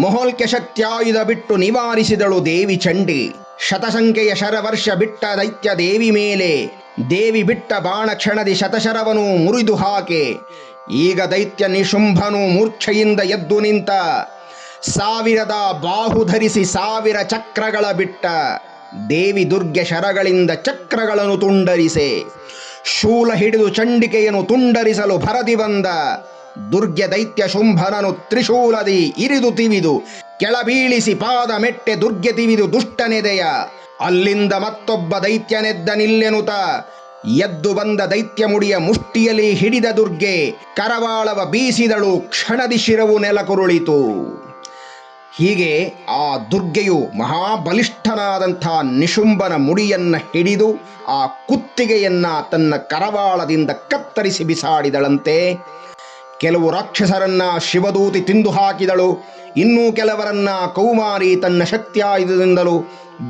ಮಹೋಲ್ಕ್ಯ ಶಕ್ತ್ಯಾಯುಧ ಬಿಟ್ಟು ನಿವಾರಿಸಿದಳು ದೇವಿ ಚಂಡಿ. ಶತಸಂಖ್ಯೆಯ ಶರವರ್ಷ ಬಿಟ್ಟ ದೈತ್ಯ ದೇವಿ ಮೇಲೆ ದೇವಿ ಬಿಟ್ಟ ಬಾಣ ಕ್ಷಣದಿ ಶತಶರವನು ಮುರಿದು ಹಾಕೆ ಈಗ ದೈತ್ಯ ನಿಶುಂಭನು ಮೂರ್ಛೆಯಿಂದ ಎದ್ದು ನಿಂತ. ಸಾವಿರದ ಬಾಹು ಧರಿಸಿ 1000 ಚಕ್ರಗಳ ಬಿಟ್ಟ ದೇವಿ ದುರ್ಗೆ ಶರಗಳಿಂದ ಚಕ್ರಗಳನ್ನು ತುಂಡರಿಸೆ, ಶೂಲ ಹಿಡಿದು ಚಂಡಿಕೆಯನ್ನು ತುಂಡರಿಸಲು ಭರದಿ ಬಂದ ದುರ್ಗೆ ದೈತ್ಯ ಶುಂಭನನು ತ್ರಿಶೂಲದಿ ಇರಿದು ತಿವಿದು ಕೆಳಬೀಳಿಸಿ ಪಾದ ಮೆಟ್ಟೆ ದುರ್ಗೆ ತಿವಿದು ದುಷ್ಟನೆದೆಯ. ಅಲ್ಲಿಂದ ಮತ್ತೊಬ್ಬ ದೈತ್ಯನೆದ್ದ ನಿಲ್ಲೆನುತ ಎದ್ದು ಬಂದ ದೈತ್ಯ ಮುಡಿಯ ಮುಷ್ಟಿಯಲ್ಲಿ ಹಿಡಿದ ದುರ್ಗೆ ಕರವಾಳವ ಬೀಸಿದಳು, ಕ್ಷಣದಿ ಶಿರವು ನೆಲಕುರುಳಿತು. ಹೀಗೆ ಆ ದುರ್ಗೆಯು ಮಹಾಬಲಿಷ್ಠನಾದಂಥ ನಿಶುಂಭನ ಮುಡಿಯನ್ನ ಹಿಡಿದು ಆ ಕುತ್ತಿಗೆಯನ್ನ ತನ್ನ ಕರವಾಳದಿಂದ ಕತ್ತರಿಸಿ ಬಿಸಾಡಿದಳಂತೆ. ಕೆಲವು ರಾಕ್ಷಸರನ್ನ ಶಿವದೂತಿ ತಿಂದು ಹಾಕಿದಳು, ಇನ್ನೂ ಕೆಲವರನ್ನ ಕೌಮಾರಿ ತನ್ನ ಶಕ್ತ್ಯಾಯುಧದಿಂದಲೂ,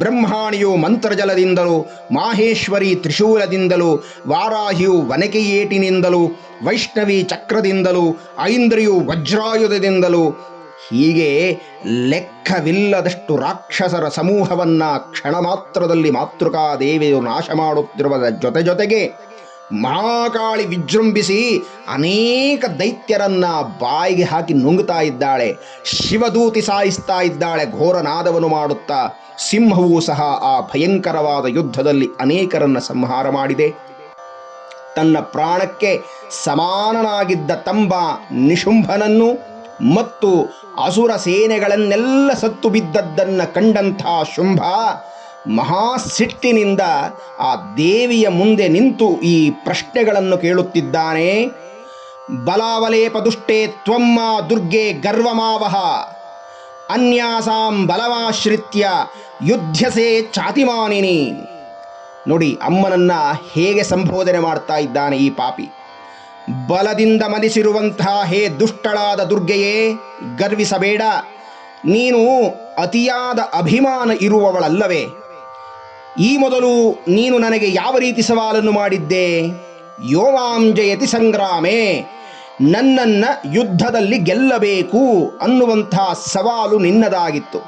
ಬ್ರಹ್ಮಾಣಿಯು ಮಂತ್ರಜಲದಿಂದಲೂ, ಮಾಹೇಶ್ವರಿ ತ್ರಿಶೂಲದಿಂದಲೂ, ವಾರಾಹಿಯು ವನಕೆಯೇಟಿನಿಂದಲೂ, ವೈಷ್ಣವಿ ಚಕ್ರದಿಂದಲೂ, ಐಂದ್ರಿಯು ವಜ್ರಾಯುಧದಿಂದಲೂ, ಹೀಗೆ ಲೆಕ್ಕವಿಲ್ಲದಷ್ಟು ರಾಕ್ಷಸರ ಸಮೂಹವನ್ನ ಕ್ಷಣ ಮಾತ್ರದಲ್ಲಿ ಮಾತೃಕಾದೇವಿಯು ನಾಶ ಮಾಡುತ್ತಿರುವ ಜೊತೆಗೆ ಮಹಾಕಾಳಿ ವಿಜೃಂಭಿಸಿ ಅನೇಕ ದೈತ್ಯರನ್ನ ಬಾಯಿಗೆ ಹಾಕಿ ನುಂಗುತ್ತಾ ಇದ್ದಾಳೆ. ಶಿವದೂತಿ ಸಾಯಿಸ್ತಾ ಇದ್ದಾಳೆ ಘೋರನಾದವನ್ನು ಮಾಡುತ್ತಾ. ಸಿಂಹವೂ ಸಹ ಆ ಭಯಂಕರವಾದ ಯುದ್ಧದಲ್ಲಿ ಅನೇಕರನ್ನ ಸಂಹಾರ ಮಾಡಿದೆ. ತನ್ನ ಪ್ರಾಣಕ್ಕೆ ಸಮಾನನಾಗಿದ್ದ ತಂಬ ನಿಶುಂಭನನ್ನು ಮತ್ತು ಅಸುರ ಸೇನೆಗಳನ್ನೆಲ್ಲ ಸತ್ತು ಬಿದ್ದದ್ದನ್ನು ಕಂಡಂಥ ಶುಂಭ ಮಹಾಸಿಟ್ಟಿನಿಂದ ಆ ದೇವಿಯ ಮುಂದೆ ನಿಂತು ಈ ಪ್ರಶ್ನೆಗಳನ್ನು ಕೇಳುತ್ತಿದ್ದಾನೆ. ಬಲಾವಲೇಪ ದುಷ್ಟೇ ತ್ವಮ್ಮ ದುರ್ಗೆ ಗರ್ವಮಾವಹ ಅನ್ಯಾಸಾಂ ಬಲವಾಶ್ರಿತ್ಯ ಯುದ್ಧಸೆ ಚಾತಿಮಾನಿನಿ. ನೋಡಿ, ಅಮ್ಮನನ್ನ ಹೇಗೆ ಸಂಬೋಧನೆ ಮಾಡ್ತಾ ಇದ್ದಾನೆ ಈ ಪಾಪಿ. ಬಲದಿಂದ ಮದಿಸಿರುವಂತಹ ಹೇ ದುಷ್ಟಳಾದ ದುರ್ಗೆಯೇ, ಗರ್ವಿಸಬೇಡ. ನೀನು ಅತಿಯಾದ ಅಭಿಮಾನ ಇರುವವಳಲ್ಲವೇ? ಈ ಮೊದಲು ನೀನು ನನಗೆ ಯಾವ ರೀತಿ ಸವಾಲನ್ನು ಮಾಡಿದ್ದೆ? ಯೋವಾಂ ಜಯತಿ ಸಂಗ್ರಾಮೇ, ನನ್ನನ್ನ ಯುದ್ಧದಲ್ಲಿ ಗೆಲ್ಲಬೇಕು ಅನ್ನುವಂಥ ಸವಾಲು ನಿನ್ನದಾಗಿತ್ತು.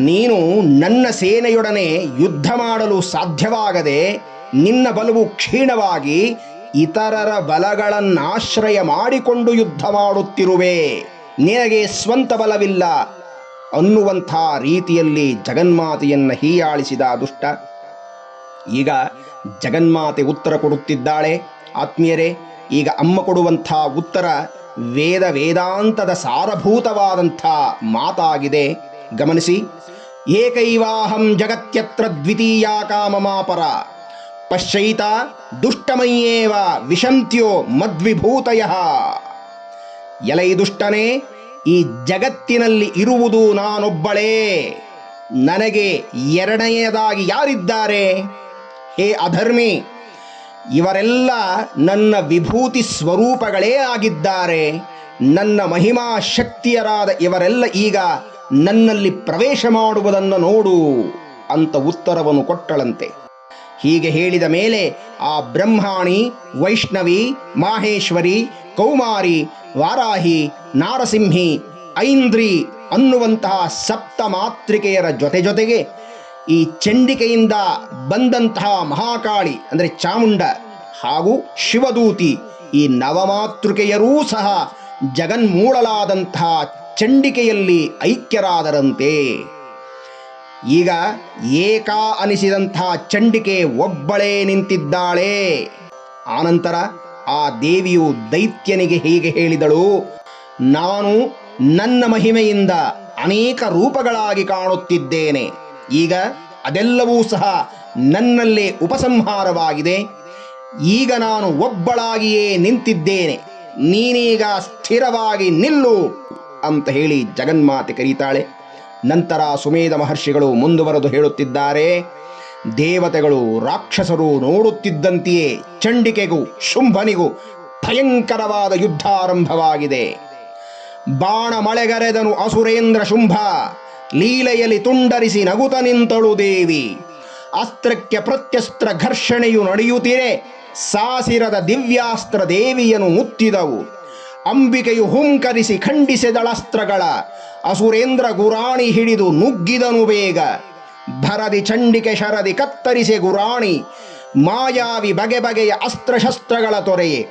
ನೀನು ನನ್ನ ಸೇನೆಯೊಡನೆ ಯುದ್ಧ ಮಾಡಲು ಸಾಧ್ಯವಾಗದೆ ನಿನ್ನ ಬಲವು ಕ್ಷೀಣವಾಗಿ ಇತರರ ಬಲಗಳನ್ನಾಶ್ರಯ ಮಾಡಿಕೊಂಡು ಯುದ್ಧ ಮಾಡುತ್ತಿರುವೆ, ನಿನಗೆ ಸ್ವಂತ ಬಲವಿಲ್ಲ ಅನ್ನುವಂಥ ರೀತಿಯಲ್ಲಿ ಜಗನ್ಮಾತೆಯನ್ನು ಹೀಯಾಳಿಸಿದ ದುಷ್ಟ. ಈಗ ಜಗನ್ಮಾತೆ ಉತ್ತರ ಕೊಡುತ್ತಿದ್ದಾಳೆ. ಆತ್ಮೀಯರೇ, ಈಗ ಅಮ್ಮ ಕೊಡುವಂಥ ಉತ್ತರ ವೇದಾಂತದ ಸಾರಭೂತವಾದಂಥ ಮಾತಾಗಿದೆ. ಗಮನಿಸಿ. ಏಕೈವಾಹಂ ಜಗತ್ಯತ್ರ ದ್ವಿತೀಯಾ ಕಾಮಮಾಪರ ಪಶ್ಚೈತ ದುಷ್ಟಮಯ್ಯೇವ ವಿಶಂತ್ಯೋ ಮದ್ವಿಭೂತಯಃ. ಎಲೈ ದುಷ್ಟನೇ, ಈ ಜಗತ್ತಿನಲ್ಲಿ ಇರುವುದು ನಾನೊಬ್ಬಳೇ, ನನಗೆ ಎರಡನೆಯದಾಗಿ ಯಾರಿದ್ದಾರೆ? ಹೇ ಅಧರ್ಮಿ, ಇವರೆಲ್ಲ ನನ್ನ ವಿಭೂತಿ ಸ್ವರೂಪಗಳೇ ಆಗಿದ್ದಾರೆ. ನನ್ನ ಮಹಿಮಾ ಶಕ್ತಿಯರಾದ ಇವರೆಲ್ಲ ಈಗ ನನ್ನಲ್ಲಿ ಪ್ರವೇಶ ಮಾಡುವುದನ್ನು ನೋಡು ಅಂತ ಉತ್ತರವನ್ನು ಕೊಟ್ಟಳಂತೆ. ಹೀಗೆ ಹೇಳಿದ ಮೇಲೆ ಆ ಬ್ರಹ್ಮಾಣಿ, ವೈಷ್ಣವಿ, ಮಾಹೇಶ್ವರಿ, ಕೌಮಾರಿ, ವಾರಾಹಿ, ನಾರಸಿಂಹಿ, ಐಂದ್ರಿ ಅನ್ನುವಂತಹ ಸಪ್ತ ಮಾತೃಕೆಯರ ಜೊತೆಗೆ ಈ ಚಂಡಿಕೆಯಿಂದ ಬಂದಂತಹ ಮಹಾಕಾಳಿ ಅಂದರೆ ಚಾಮುಂಡ ಹಾಗೂ ಶಿವದೂತಿ ಈ ನವಮಾತೃಕೆಯರೂ ಸಹ ಜಗನ್ಮೂಳಲಾದಂತಹ ಚಂಡಿಕೆಯಲ್ಲಿ ಐಕ್ಯರಾದರಂತೆ. ಈಗ ಏಕಾ ಅನಿಸಿದಂಥ ಚಂಡಿಕೆ ಒಬ್ಬಳೇ ನಿಂತಿದ್ದಾಳೆ. ಆನಂತರ ಆ ದೇವಿಯು ದೈತ್ಯನಿಗೆ ಹೀಗೆ ಹೇಳಿದಳು, ನಾನು ನನ್ನ ಮಹಿಮೆಯಿಂದ ಅನೇಕ ರೂಪಗಳಾಗಿ ಕಾಣುತ್ತಿದ್ದೇನೆ. ಈಗ ಅದೆಲ್ಲವೂ ಸಹ ನನ್ನಲ್ಲೇ ಉಪಸಂಹಾರವಾಗಿದೆ. ಈಗ ನಾನು ಒಬ್ಬಳಾಗಿಯೇ ನಿಂತಿದ್ದೇನೆ, ನೀನೀಗ ಸ್ಥಿರವಾಗಿ ನಿಲ್ಲು ಅಂತ ಹೇಳಿ ಜಗನ್ಮಾತೆ ಕರೀತಾಳೆ. ನಂತರ ಸುಮೇಧ ಮಹರ್ಷಿಗಳು ಮುಂದುವರೆದು ಹೇಳುತ್ತಿದ್ದಾರೆ, ದೇವತೆಗಳು ರಾಕ್ಷಸರು ನೋಡುತ್ತಿದ್ದಂತೆಯೇ ಚಂಡಿಕೆಗೂ ಶುಂಭನಿಗೂ ಭಯಂಕರವಾದ ಯುದ್ಧ ಆರಂಭವಾಗಿದೆ. ಬಾಣ ಮಳೆಗರೆದನು ಅಸುರೇಂದ್ರ ಶುಂಭ, ಲೀಲೆಯಲ್ಲಿ ತುಂಡರಿಸಿ ನಗುತ ನಿಂತಳು ದೇವಿ. ಅಸ್ತ್ರಕ್ಕೆ ಪ್ರತ್ಯಸ್ತ್ರ ಘರ್ಷಣೆಯು ನಡೆಯುತ್ತಿರೆ, ಸಾಸಿರದ ದಿವ್ಯಾಸ್ತ್ರ ದೇವಿಯನ್ನು ಮುತ್ತಿದವು. ಅಂಬಿಕೆಯು ಹುಂಕರಿಸಿ ಖಂಡಿಸಿದಳಸ್ತ್ರಗಳ, ಅಸುರೇಂದ್ರ ಗುರಾಣಿ ಹಿಡಿದು ನುಗ್ಗಿದನು ಬೇಗ. ಭರದಿ ಚಂಡಿಕೆ ಶರದಿ ಕತ್ತರಿಸೆ ಗುರಾಣಿ, ಮಾಯಾವಿ ಬಗೆ ಬಗೆಯ ಅಸ್ತ್ರಶಸ್ತ್ರಗಳ ತೊರೆಯೇ.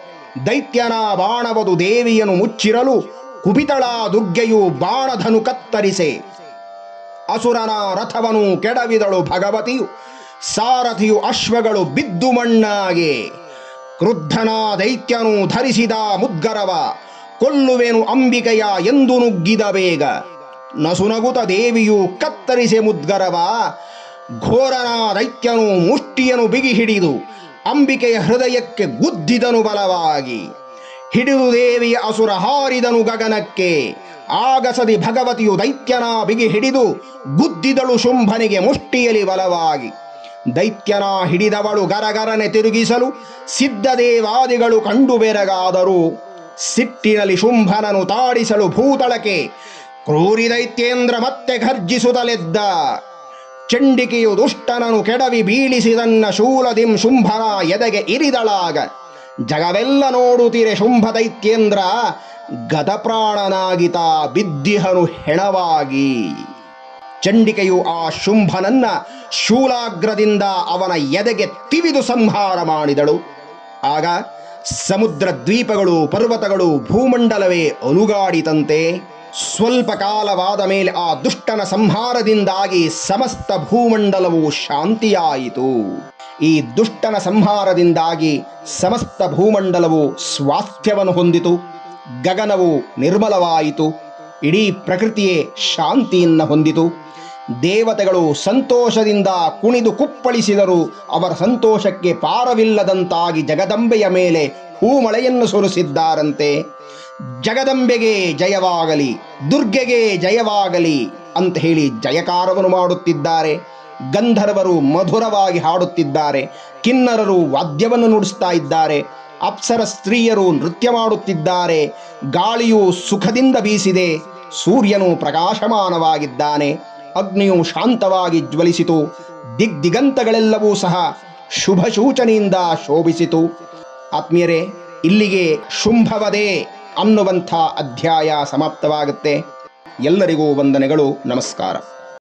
ದೈತ್ಯನ ಬಾಣವದು ದೇವಿಯನ್ನು ಮುಚ್ಚಿರಲು, ಕುಪಿತಳ ದುರ್ಗೆಯು ಬಾಣಧನು ಕತ್ತರಿಸೆ. ಅಸುರನ ರಥವನು ಕೆಡವಿದಳು ಭಗವತಿಯು, ಸಾರಥಿಯು ಅಶ್ವಗಳು ಬಿದ್ದು ಮಣ್ಣಾಗೆ. ಕ್ರುದ್ಧನ ದೈತ್ಯನು ಧರಿಸಿದ ಮುದ್ಗರವ, ಕೊಲ್ಲುವೆನು ಅಂಬಿಕೆಯ ಎಂದು ನುಗ್ಗಿದ ಬೇಗ. ನಸುನಗುತ ದೇವಿಯು ಕತ್ತರಿಸೆ ಮುದ್ಗರವ, ಘೋರನ ದೈತ್ಯನು ಮುಷ್ಟಿಯನು ಬಿಗಿ ಹಿಡಿದು ಅಂಬಿಕೆಯ ಹೃದಯಕ್ಕೆ ಗುದ್ದಿದನು ಬಲವಾಗಿ. ಹಿಡಿದು ದೇವಿಯ ಅಸುರ ಹಾರಿದನು ಗಗನಕ್ಕೆ, ಆಗಸದಿ ಭಗವತಿಯು ದೈತ್ಯನ ಬಿಗಿ ಹಿಡಿದು ಗುದ್ದಿದಳು ಶುಂಭನಿಗೆ ಮುಷ್ಟಿಯಲಿ ಬಲವಾಗಿ. ದೈತ್ಯನ ಹಿಡಿದವಳು ಗರಗರನೆ ತಿರುಗಿಸಲು, ಸಿದ್ಧದೇವಾದಿಗಳು ಕಂಡು ಬೆರಗಾದರು. ಸಿಟ್ಟಿನಲ್ಲಿ ಶುಂಭನನು ತಾಡಿಸಲು ಭೂತಳಕ್ಕೆ, ಕ್ರೂರಿ ದೈತ್ಯೇಂದ್ರ ಮತ್ತೆ ಘರ್ಜಿಸುತ್ತಲೆದ್ದ. ಚಂಡಿಕೆಯು ದುಷ್ಟನನು ಕೆಡವಿ ಬೀಳಿಸಿದನ್ನ ಶೂಲದಿಂ ಶುಂಭನ ಎದೆಗೆ ಇರಿದಳಾಗ. ಜಗವೆಲ್ಲ ನೋಡುತ್ತಿರೆ ಶುಂಭ ದೈತ್ಯೇಂದ್ರ, ಗತಪ್ರಾಣನಾಗಿತ ಬಿದ್ದಿಹನು ಹೆಣವಾಗಿ. ಚಂಡಿಕೆಯು ಆ ಶುಂಭನನ್ನ ಶೂಲಾಗ್ರದಿಂದ ಅವನ ಎದೆಗೆ ತಿವಿದು ಸಂಹಾರ ಮಾಡಿದಳು. ಆಗ ಸಮುದ್ರ ದ್ವೀಪಗಳು, ಪರ್ವತಗಳು, ಭೂಮಂಡಲವೇ ಅಲುಗಾಡಿತಂತೆ. ಸ್ವಲ್ಪ ಕಾಲವಾದ ಮೇಲೆ ಆ ದುಷ್ಟನ ಸಂಹಾರದಿಂದಾಗಿ ಸಮಸ್ತ ಭೂಮಂಡಲವು ಶಾಂತಿಯಾಯಿತು. ಈ ದುಷ್ಟನ ಸಂಹಾರದಿಂದಾಗಿ ಸಮಸ್ತ ಭೂಮಂಡಲವು ಸ್ವಾಸ್ಥ್ಯವನ್ನು ಹೊಂದಿತು. ಗಗನವು ನಿರ್ಮಲವಾಯಿತು. ಇಡೀ ಪ್ರಕೃತಿಯೇ ಶಾಂತಿಯನ್ನು ಹೊಂದಿತು. ದೇವತೆಗಳು ಸಂತೋಷದಿಂದ ಕುಣಿದು ಕುಪ್ಪಳಿಸಿದರು. ಅವರ ಸಂತೋಷಕ್ಕೆ ಪಾರವಿಲ್ಲದಂತಾಗಿ ಜಗದಂಬೆಯ ಮೇಲೆ ಹೂಮಳೆಯನ್ನು ಸುರಿಸಿದ್ದಾರಂತೆ. ಜಗದಂಬೆಗೆ ಜಯವಾಗಲಿ, ದುರ್ಗೆಗೆ ಜಯವಾಗಲಿ ಅಂತ ಹೇಳಿ ಜಯಕಾರವನ್ನು ಮಾಡುತ್ತಿದ್ದಾರೆ. ಗಂಧರ್ವರು ಮಧುರವಾಗಿ ಹಾಡುತ್ತಿದ್ದಾರೆ. ಕಿನ್ನರರು ವಾದ್ಯವನ್ನು ನುಡಿಸ್ತಾ ಇದ್ದಾರೆ. ಅಪ್ಸರ ಸ್ತ್ರೀಯರು ನೃತ್ಯ ಮಾಡುತ್ತಿದ್ದಾರೆ. ಗಾಳಿಯು ಸುಖದಿಂದ ಬೀಸಿದೆ. ಸೂರ್ಯನು ಪ್ರಕಾಶಮಾನವಾಗಿದ್ದಾನೆ. ಅಗ್ನಿಯು ಶಾಂತವಾಗಿ ಜ್ವಲಿಸಿತು. ದಿಗ್ದಿಗಂತಗಳೆಲ್ಲವೂ ಸಹ ಶುಭ ಸೂಚನೆಯಿಂದ ಶೋಭಿಸಿತು. ಆತ್ಮೀಯರೇ, ಇಲ್ಲಿಗೆ ಶುಂಭವಧೆ ಅನ್ನುವಂಥ ಅಧ್ಯಾಯ ಸಮಾಪ್ತವಾಗುತ್ತೆ. ಎಲ್ಲರಿಗೂ ವಂದನೆಗಳು, ನಮಸ್ಕಾರ.